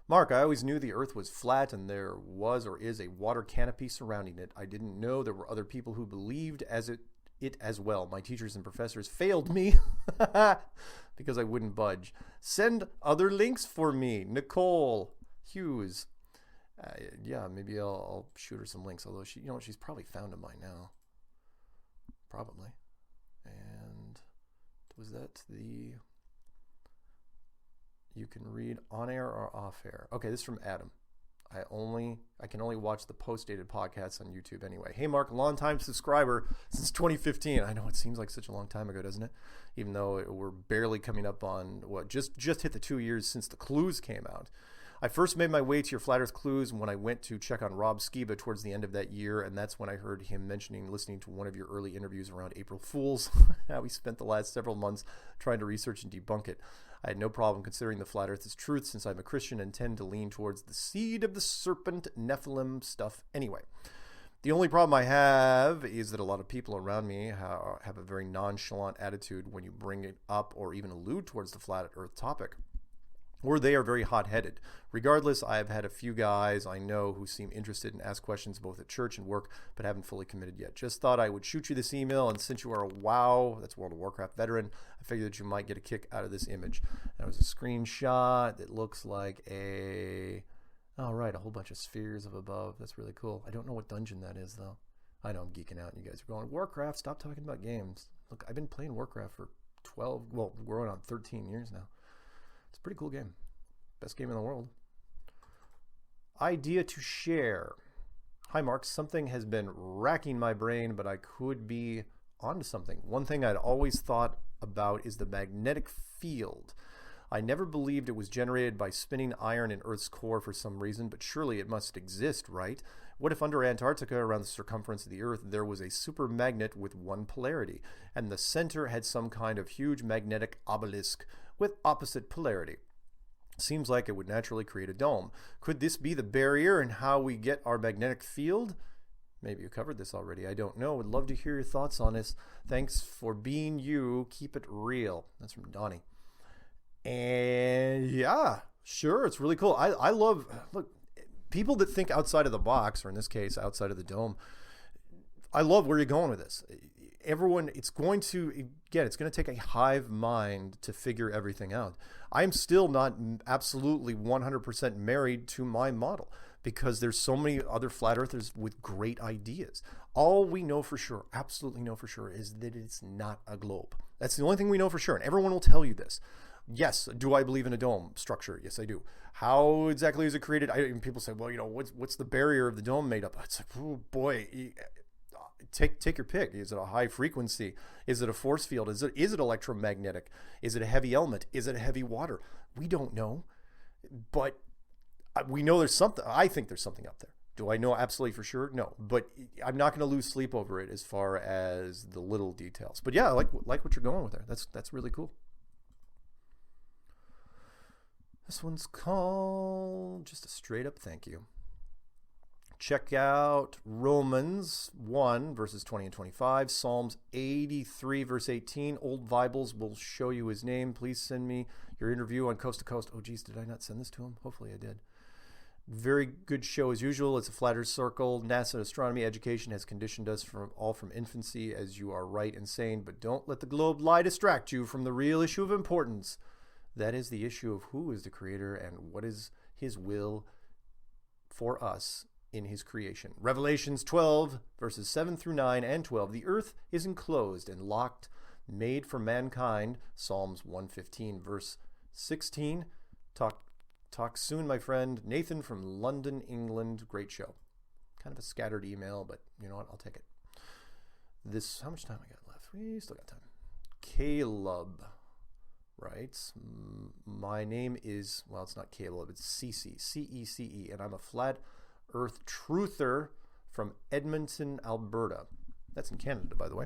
Mark, I always knew the Earth was flat and there was or is a water canopy surrounding it. I didn't know there were other people who believed it as well. My teachers and professors failed me because I wouldn't budge. Send other links for me. Nicole Hughes. Yeah, maybe I'll shoot her some links, although she's probably found them by now. Probably. And was that the... You can read on air or off air. Okay, this is from Adam. I can only watch the post-dated podcasts on YouTube anyway. Hey, Mark, long-time subscriber since 2015. I know it seems like such a long time ago, doesn't it? Even though we're barely coming up on, just hit the 2 years since the Clues came out. I first made my way to your Flat Earth Clues when I went to check on Rob Skiba towards the end of that year, and that's when I heard him listening to one of your early interviews around April Fools. How we spent the last several months trying to research and debunk it. I had no problem considering the Flat Earth as truth since I'm a Christian and tend to lean towards the seed of the serpent Nephilim stuff anyway. The only problem I have is that a lot of people around me have a very nonchalant attitude when you bring it up or even allude towards the Flat Earth topic. Or they are very hot-headed. Regardless, I have had a few guys I know who seem interested and ask questions both at church and work, but haven't fully committed yet. Just thought I would shoot you this email, and since you are a WoW, that's World of Warcraft veteran, I figured that you might get a kick out of this image. That was a screenshot that looks like a whole bunch of spheres of above. That's really cool. I don't know what dungeon that is, though. I know I'm geeking out, and you guys are going, Warcraft, stop talking about games. Look, I've been playing Warcraft for we're going on 13 years now. It's a pretty cool game. Best game in the world. Idea to share. Hi, Mark. Something has been racking my brain, but I could be onto something. One thing I'd always thought about is the magnetic field. I never believed it was generated by spinning iron in Earth's core for some reason, but surely it must exist, right? What if under Antarctica, around the circumference of the Earth, there was a supermagnet with one polarity, and the center had some kind of huge magnetic obelisk with opposite polarity? Seems like it would naturally create a dome. Could this be the barrier in how we get our magnetic field? Maybe you covered this already. I don't know. Would love to hear your thoughts on this. Thanks for being you. Keep it real. That's from Donnie. And yeah, sure. It's really cool. I love, look, people that think outside of the box, or in this case, outside of the dome. I love where you're going with this. Everyone, it's going to take a hive mind to figure everything out. I'm still not absolutely 100% married to my model because there's so many other flat earthers with great ideas. All we know for sure, absolutely know for sure, is that it's not a globe. That's the only thing we know for sure, and everyone will tell you this. Yes, do I believe in a dome structure? Yes, I do. How exactly is it created? People say, well, what's the barrier of the dome made up? It's like, oh boy. Take your pick. Is it a high frequency? Is it a force field? Is it electromagnetic? Is it a heavy element? Is it a heavy water? We don't know, but we know there's something. I think there's something up there. Do I know absolutely for sure? No, but I'm not going to lose sleep over it as far as the little details. But yeah, I like what you're going with there. That's really cool. This one's called just a straight up thank you. Check out Romans 1, verses 20 and 25, Psalms 83, verse 18. Old Bibles will show you his name. Please send me your interview on Coast to Coast. Oh, geez, did I not send this to him? Hopefully I did. Very good show as usual. It's a flat earth circle. NASA astronomy education has conditioned us from infancy, as you are right in saying, but don't let the globe lie distract you from the real issue of importance. That is the issue of who is the creator and what is his will for us in his creation. Revelations 12, verses 7 through 9 and 12. The earth is enclosed and locked, made for mankind. Psalms 115, verse 16. Talk soon, my friend. Nathan from London, England. Great show. Kind of a scattered email, but you know what? I'll take it. How much time I got left? We still got time. Caleb writes, my name is, well, it's not Caleb, it's Cece, C-E-C-E, and I'm a flat earth truther from Edmonton, Alberta. That's in Canada, by the way.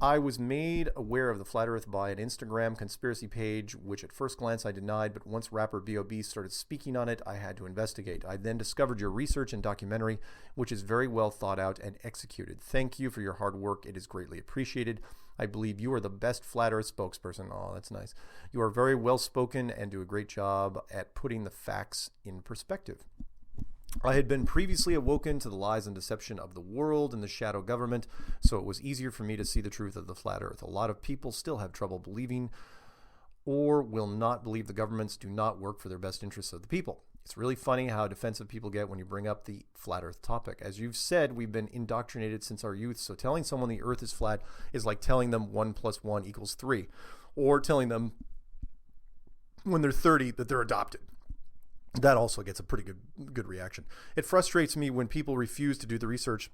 I was made aware of the flat earth by an Instagram conspiracy page, which at first glance I denied, but once rapper B.O.B. started speaking on it, I had to investigate. I then discovered your research and documentary, which is very well thought out and executed. Thank you for your hard work. It is greatly appreciated. I believe you are the best flat earth spokesperson. Oh, that's nice. You are very well spoken and do a great job at putting the facts in perspective. I had been previously awoken to the lies and deception of the world and the shadow government, so it was easier for me to see the truth of the flat earth. A lot of people still have trouble believing or will not believe the governments do not work for their best interests of the people. It's really funny how defensive people get when you bring up the flat earth topic. As you've said, we've been indoctrinated since our youth, so telling someone the earth is flat is like telling them 1 + 1 = 3, or telling them when they're 30 that they're adopted. That also gets a pretty good reaction. It frustrates me when people refuse to do the research,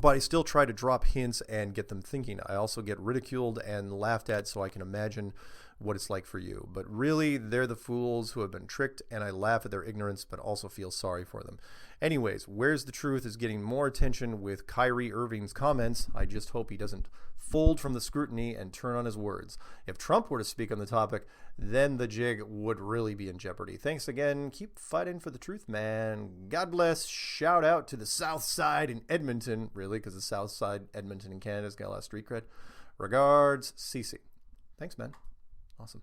but I still try to drop hints and get them thinking. I also get ridiculed and laughed at, so I can imagine what it's like for you. But really, they're the fools who have been tricked, and I laugh at their ignorance, but also feel sorry for them. Anyways, Where's the Truth is getting more attention with Kyrie Irving's comments. I just hope he doesn't fold from the scrutiny and turn on his words. If Trump were to speak on the topic, then the jig would really be in jeopardy. Thanks again. Keep fighting for the truth, man. God bless. Shout out to the South Side in Edmonton. Really, because the South Side, Edmonton in Canada's got a lot of street cred. Regards, Cece. Thanks, man. Awesome.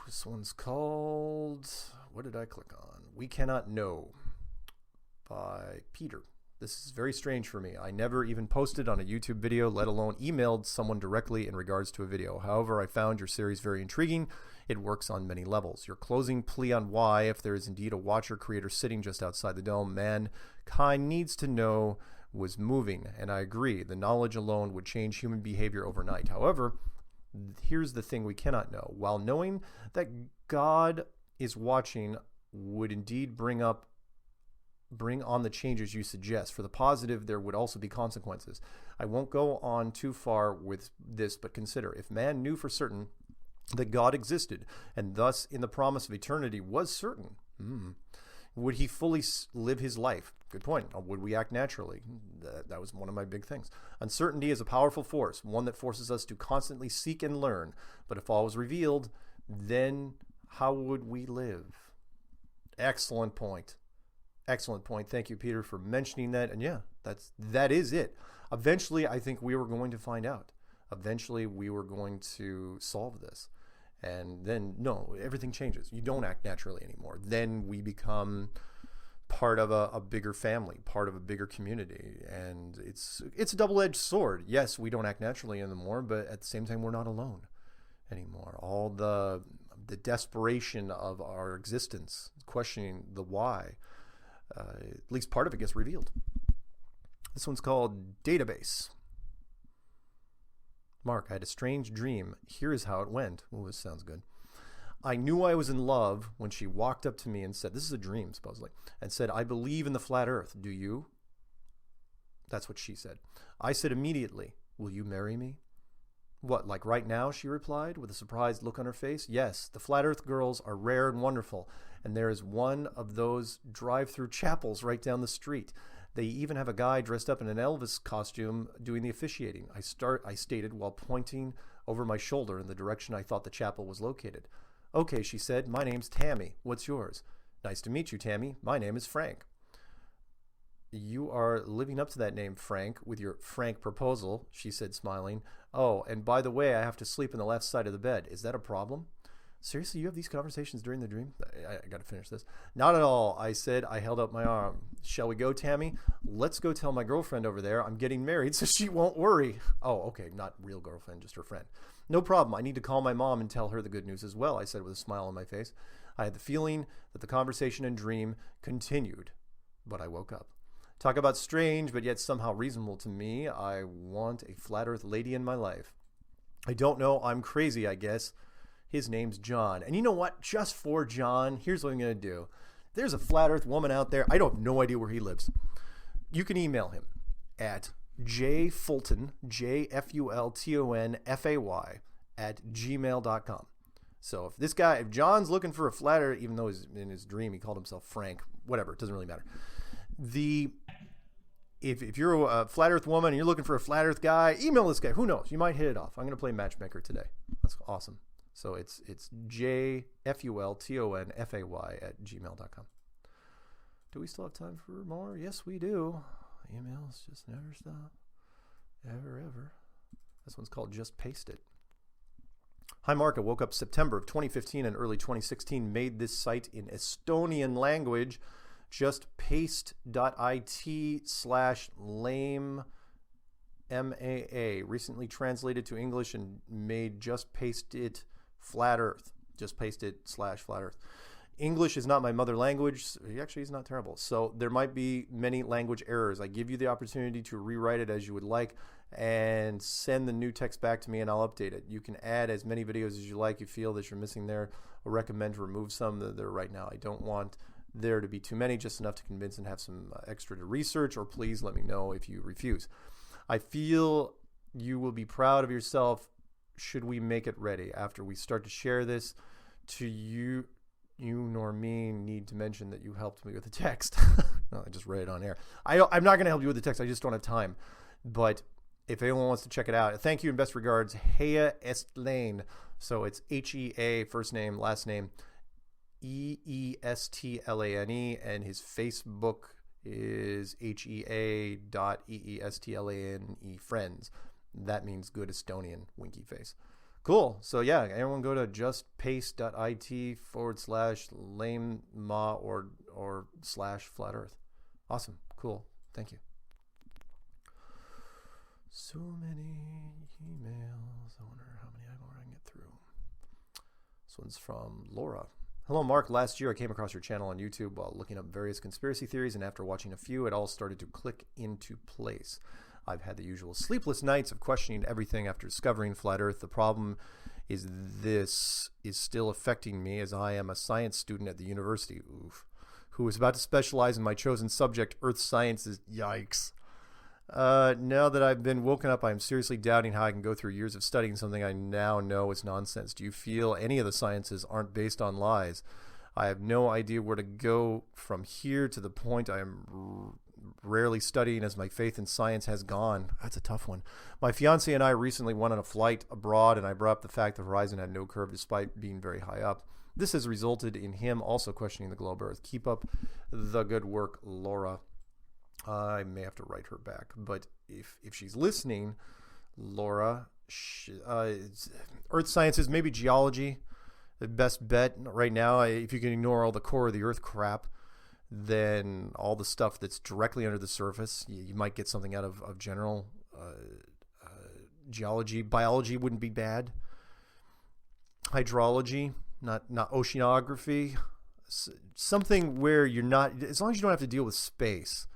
This one's called, what did I click on? We Cannot Know by Peter. This is very strange for me. I never even posted on a YouTube video, let alone emailed someone directly in regards to a video. However, I found your series very intriguing. It works on many levels. Your closing plea on why, if there is indeed a watcher creator sitting just outside the dome, mankind needs to know, was moving. And I agree, the knowledge alone would change human behavior overnight. However, here's the thing we cannot know. While knowing that God is watching would indeed bring on the changes you suggest. For the positive, there would also be consequences. I won't go on too far with this, but consider, if man knew for certain that God existed, and thus in the promise of eternity was certain, would he fully live his life? Good point. Would we act naturally? That was one of my big things. Uncertainty is a powerful force, one that forces us to constantly seek and learn. But if all was revealed, then how would we live? Excellent point. Excellent point. Thank you, Peter, for mentioning that. And yeah, that is it. Eventually, I think we were going to find out. Eventually, we were going to solve this. And then, no, everything changes. You don't act naturally anymore. Then we become part of a bigger family, part of a bigger community. And it's a double-edged sword. Yes, we don't act naturally anymore, but at the same time, we're not alone anymore. All the desperation of our existence, questioning the why, at least part of it gets revealed. This one's called Database. Mark, I had a strange dream. Here is how it went. Oh, this sounds good. I knew I was in love when she walked up to me and said, this is a dream, supposedly, and said, I believe in the flat earth. Do you? That's what she said. I said immediately, will you marry me? What, like right now? She replied with a surprised look on her face. Yes, the flat earth girls are rare and wonderful, and there is one of those drive-through chapels right down the street. They even have a guy dressed up in an Elvis costume doing the officiating. I stated while pointing over my shoulder in the direction I thought the chapel was located. Okay, she said, my name's Tammy. What's yours? Nice to meet you, Tammy. My name is Frank. You are living up to that name, Frank, with your frank proposal, she said, smiling. Oh, and by the way, I have to sleep on the left side of the bed. Is that a problem? Seriously, you have these conversations during the dream? I got to finish this. Not at all, I said. I held out my arm. Shall we go, Tammy? Let's go tell my girlfriend over there I'm getting married so she won't worry. Oh, okay, not real girlfriend, just her friend. No problem. I need to call my mom and tell her the good news as well, I said with a smile on my face. I had the feeling that the conversation and dream continued, but I woke up. Talk about strange, but yet somehow reasonable to me. I want a flat earth lady in my life. I don't know. I'm crazy, I guess. His name's John. And you know what? Just for John, here's what I'm going to do. There's a flat earth woman out there. I don't have no idea where he lives. You can email him at jfulton, jfultonfay @gmail.com. So if John's looking for a flat earth, even though in his dream he called himself Frank, whatever, it doesn't really matter. If you're a flat earth woman and you're looking for a flat earth guy, email this guy. Who knows? You might hit it off. I'm going to play matchmaker today. That's awesome. So it's jfultonfay @gmail.com. Do we still have time for more? Yes, we do. Emails just never stop. Ever. This one's called Just Paste It. Hi, Mark. I woke up September of 2015 and early 2016. Made this site in Estonian language. Justpaste.it/lame MAA. Recently translated to English and made Just Paste It Flat Earth. Just Paste It /Flat Earth. English is not my mother language. Actually, it's not terrible. So there might be many language errors. I give you the opportunity to rewrite it as you would like and send the new text back to me and I'll update it. You can add as many videos as you like. You feel that you're missing there or recommend to remove some that are right now. I don't want there to be too many, just enough to convince and have some extra to research, or please let me know if you refuse. I feel You will be proud of yourself should we make it ready. After we start to share this to you nor me need to mention that you helped me with the text. No, I just read it on air. I'm not going to help you with the text. I just don't have time. But if anyone wants to check it out, thank you and best regards, Hea Estlane. So it's Hea, first name, last name, Eestlane, and his Facebook is hea.eestlane friends. That means good Estonian, winky face. Cool. So yeah, everyone go to justpace.it/lame-ma or /flat earth. Awesome. Cool. Thank you. So many emails. I wonder how many I can get through. This one's from Laura. Hello, Mark. Last year I came across your channel on YouTube while looking up various conspiracy theories, and after watching a few, it all started to click into place. I've had the usual sleepless nights of questioning everything after discovering Flat Earth. The problem is this is still affecting me as I am a science student at the university, who is about to specialize in my chosen subject, Earth sciences. Yikes. Now that I've been woken up, I am seriously doubting how I can go through years of studying something I now know is nonsense. Do you feel any of the sciences aren't based on lies? I have no idea where to go from here to the point I am rarely studying as my faith in science has gone. That's a tough one. My fiance and I recently went on a flight abroad, and I brought up the fact the horizon had no curve despite being very high up. This has resulted in him also questioning the globe Earth. Keep up the good work, Laura. I may have to write her back, but if she's listening, Laura, Earth sciences, maybe geology, the best bet right now. If you can ignore all the core of the Earth crap, then all the stuff that's directly under the surface, you might get something out of general geology. Biology wouldn't be bad. Hydrology, not oceanography, something where you're not, as long as you don't have to deal with space,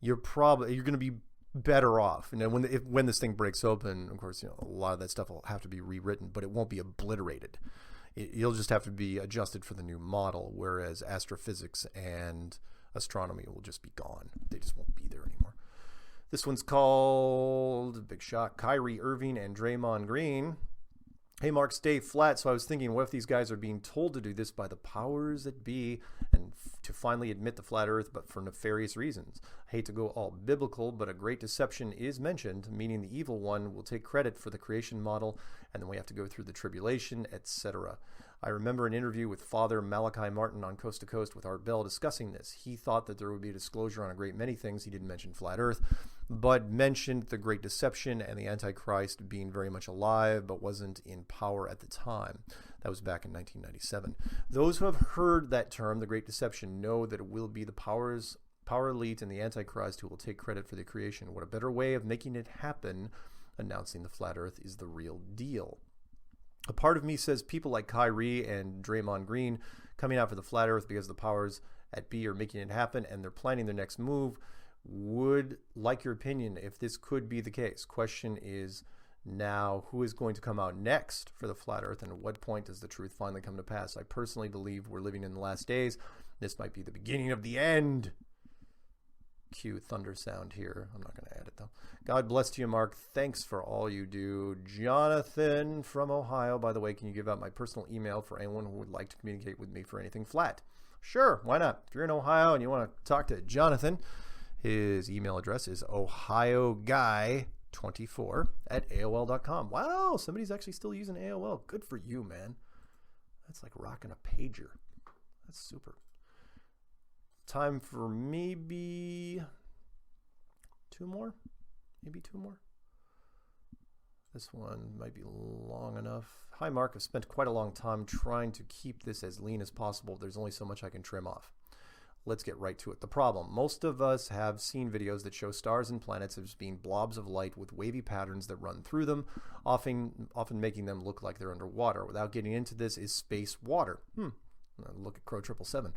you're going to be better off. And then when this thing breaks open, of course, a lot of that stuff will have to be rewritten, but it won't be obliterated. You'll just have to be adjusted for the new model, whereas astrophysics and astronomy will just be gone. They just won't be there anymore. This one's called, big shot, Kyrie Irving and Draymond Green. Hey, Mark, stay flat. So I was thinking, what if these guys are being told to do this by the powers that be and to finally admit the flat earth, but for nefarious reasons? I hate to go all biblical, but a great deception is mentioned, meaning the evil one will take credit for the creation model, and then we have to go through the tribulation, etc. I remember an interview with Father Malachi Martin on Coast to Coast with Art Bell discussing this. He thought that there would be a disclosure on a great many things. He didn't mention flat earth, but mentioned the great deception and the Antichrist being very much alive, but wasn't in power at the time. That was back in 1997. Those who have heard that term, the great deception, know that it will be the power elite and the Antichrist who will take credit for the creation. What a better way of making it happen, announcing the flat earth is the real deal. A part of me says people like Kyrie and Draymond Green coming out for the flat earth because the powers at be are making it happen and they're planning their next move. Would like your opinion if this could be the case. Question is now, who is going to come out next for the flat earth, and at what point does the truth finally come to pass? I personally believe we're living in the last days. This might be the beginning of the end. Cue thunder sound here. I'm not going to add it though. God bless to you, Mark. Thanks for all you do. Jonathan from Ohio. By the way, can you give out my personal email for anyone who would like to communicate with me for anything flat? Sure, why not? If you're in Ohio and you want to talk to Jonathan, his email address is ohioguy24@aol.com. Wow, somebody's actually still using AOL. Good for you, man. That's like rocking a pager. That's super. Time for maybe two more. This one might be long enough. Hi, Mark. I've spent quite a long time trying to keep this as lean as possible. There's only so much I can trim off. Let's get right to it. The problem. Most of us have seen videos that show stars and planets as being blobs of light with wavy patterns that run through them, often making them look like they're underwater. Without getting into this, is space water? Look at Crow 777.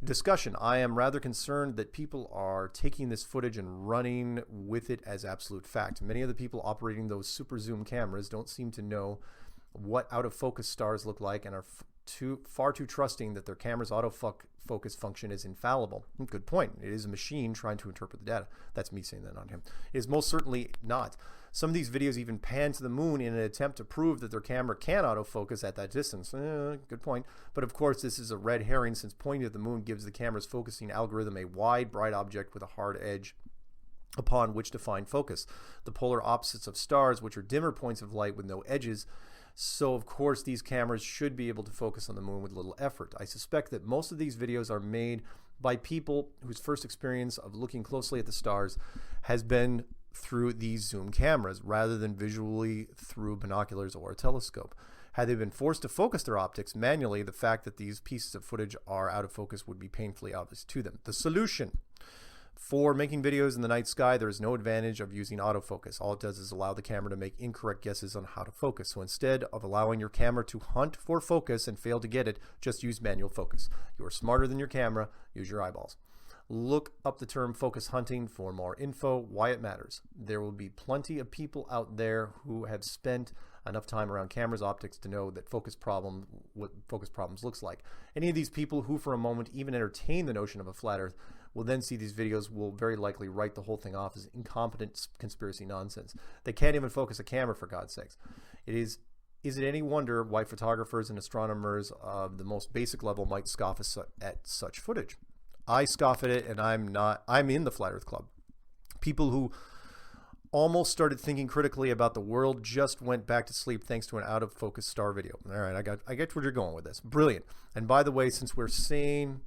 Discussion. I am rather concerned that people are taking this footage and running with it as absolute fact. Many of the people operating those super zoom cameras don't seem to know what out of focus stars look like and are far too trusting that their camera's autofocus function is infallible. Good point. It is a machine trying to interpret the data. That's me saying that, not him. It is most certainly not. Some of these videos even pan to the moon in an attempt to prove that their camera can autofocus at that distance. Good point. But of course, this is a red herring, since pointing at the moon gives the camera's focusing algorithm a wide, bright object with a hard edge upon which to find focus. The polar opposites of stars, which are dimmer points of light with no edges. So of course these cameras should be able to focus on the moon with little effort. I suspect that most of these videos are made by people whose first experience of looking closely at the stars has been through these zoom cameras rather than visually through binoculars or a telescope. Had they been forced to focus their optics manually, the fact that these pieces of footage are out of focus would be painfully obvious to them. The solution: for making videos in the night sky, there is no advantage of using autofocus. All it does is allow the camera to make incorrect guesses on how to focus. So instead of allowing your camera to hunt for focus and fail to get it, just use manual focus. You are smarter than your camera. Use your eyeballs. Look up the term focus hunting for more info, why it matters. There will be plenty of people out there who have spent enough time around cameras, optics to know that what focus problems looks like. Any of these people who for a moment even entertain the notion of a flat earth will then see these videos will very likely write the whole thing off as incompetent conspiracy nonsense. They can't even focus a camera, for God's sakes. Is it any wonder why photographers and astronomers of the most basic level might scoff at such footage? I scoff at it, and I'm in the Flat Earth Club. People who almost started thinking critically about the world just went back to sleep thanks to an out-of-focus star video. All right, I get where you're going with this. Brilliant. And by the way, since we're saying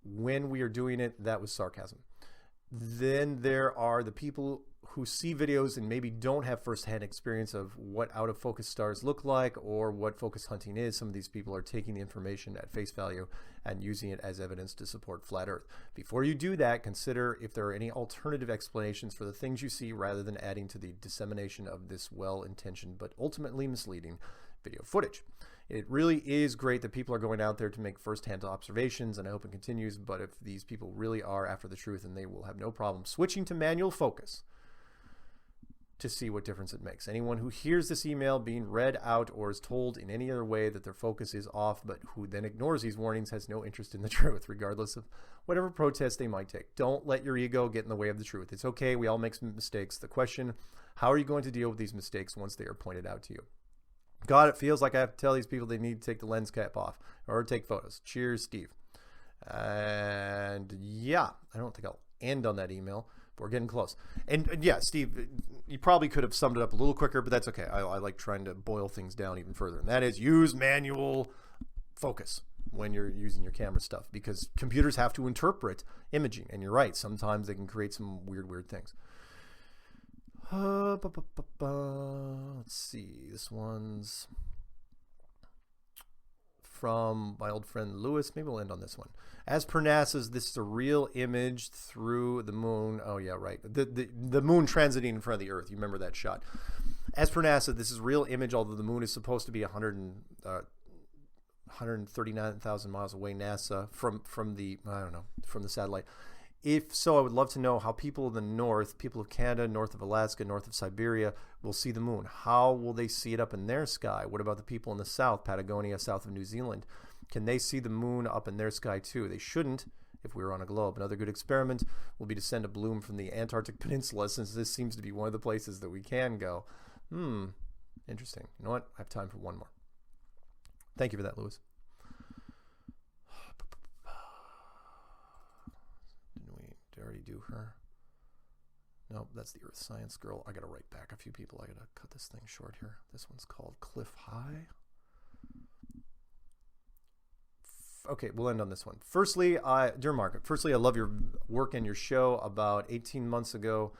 when we are doing it, that was sarcasm. Then there are the people who see videos and maybe don't have firsthand experience of what out-of-focus stars look like or what focus hunting is. Some of these people are taking the information at face value and using it as evidence to support flat Earth. Before you do that, consider if there are any alternative explanations for the things you see rather than adding to the dissemination of this well-intentioned but ultimately misleading video footage. It really is great that people are going out there to make first-hand observations, and I hope it continues, but if these people really are after the truth, then they will have no problem switching to manual focus to see what difference it makes. Anyone who hears this email being read out or is told in any other way that their focus is off, but who then ignores these warnings, has no interest in the truth, regardless of whatever protest they might take. Don't let your ego get in the way of the truth. It's okay. We all make some mistakes. The question, how are you going to deal with these mistakes once they are pointed out to you? God, it feels like I have to tell these people they need to take the lens cap off or take photos. Cheers, Steve. And yeah, I don't think I'll end on that email. We're getting close. And yeah, Steve, you probably could have summed it up a little quicker, but that's okay. I like trying to boil things down even further. And that is use manual focus when you're using your camera stuff, because computers have to interpret imaging. And you're right. Sometimes they can create some weird things. Let's see. This one's from my old friend Lewis. Maybe we'll end on this one. As per NASA's, this is a real image through the moon. Oh yeah, right. The moon transiting in front of the Earth. You remember that shot? As per NASA, this is a real image, although the moon is supposed to be 139,000 miles away. NASA from the satellite. If so, I would love to know how people in the north, people of Canada, north of Alaska, north of Siberia, will see the moon. How will they see it up in their sky? What about the people in the south, Patagonia, south of New Zealand? Can they see the moon up in their sky too? They shouldn't if we were on a globe. Another good experiment will be to send a balloon from the Antarctic Peninsula, since this seems to be one of the places that we can go. Interesting. You know what? I have time for one more. Thank you for that, Lewis. Already do her? Nope, that's the Earth Science girl. I gotta write back a few people. I gotta cut this thing short here. This one's called Cliff High. Okay, we'll end on this one. Firstly, dear Mark, I love your work and your show. About 18 months ago,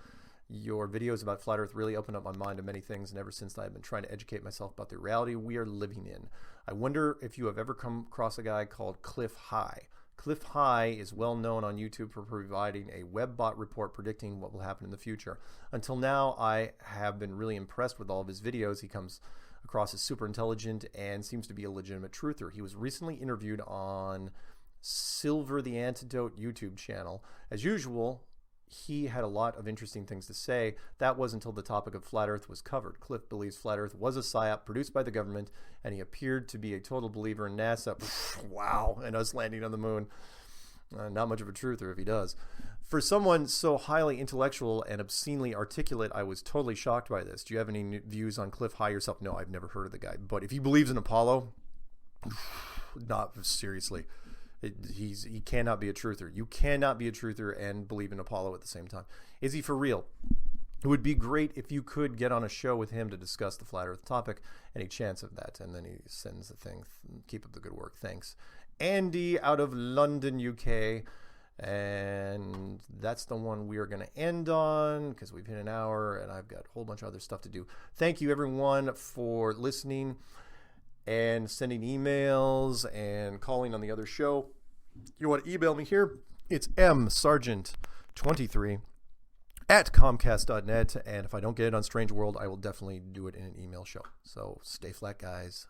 your videos about Flat Earth really opened up my mind to many things, and ever since I've been trying to educate myself about the reality we are living in. I wonder if you have ever come across a guy called Cliff High. Cliff High is well known on YouTube for providing a webbot report predicting what will happen in the future. Until now, I have been really impressed with all of his videos. He comes across as super intelligent and seems to be a legitimate truther. He was recently interviewed on Silver the Antidote YouTube channel. As usual, he had a lot of interesting things to say. That was until the topic of flat Earth was covered. Cliff believes flat Earth was a psyop produced by the government, and he appeared to be a total believer in NASA. Wow, and us landing on the moon. Not much of a truther if he does. For someone so highly intellectual and obscenely articulate, I was totally shocked by this. Do you have any views on Cliff High yourself? No, I've never heard of the guy. But if he believes in Apollo, not seriously. He cannot be a truther. You cannot be a truther and believe in Apollo at the same time. Is he for real? It would be great if you could get on a show with him to discuss the flat Earth topic. Any chance of that? And then he sends the thing. Keep up the good work. Thanks. Andy out of London, UK. And that's the one we are going to end on because we've hit an hour and I've got a whole bunch of other stuff to do. Thank you, everyone, for listening and sending emails and calling on the other show. You want to email me here? It's msargent23 at comcast.net. And if I don't get it on Strange World, I will definitely do it in an email show. So stay flat, guys.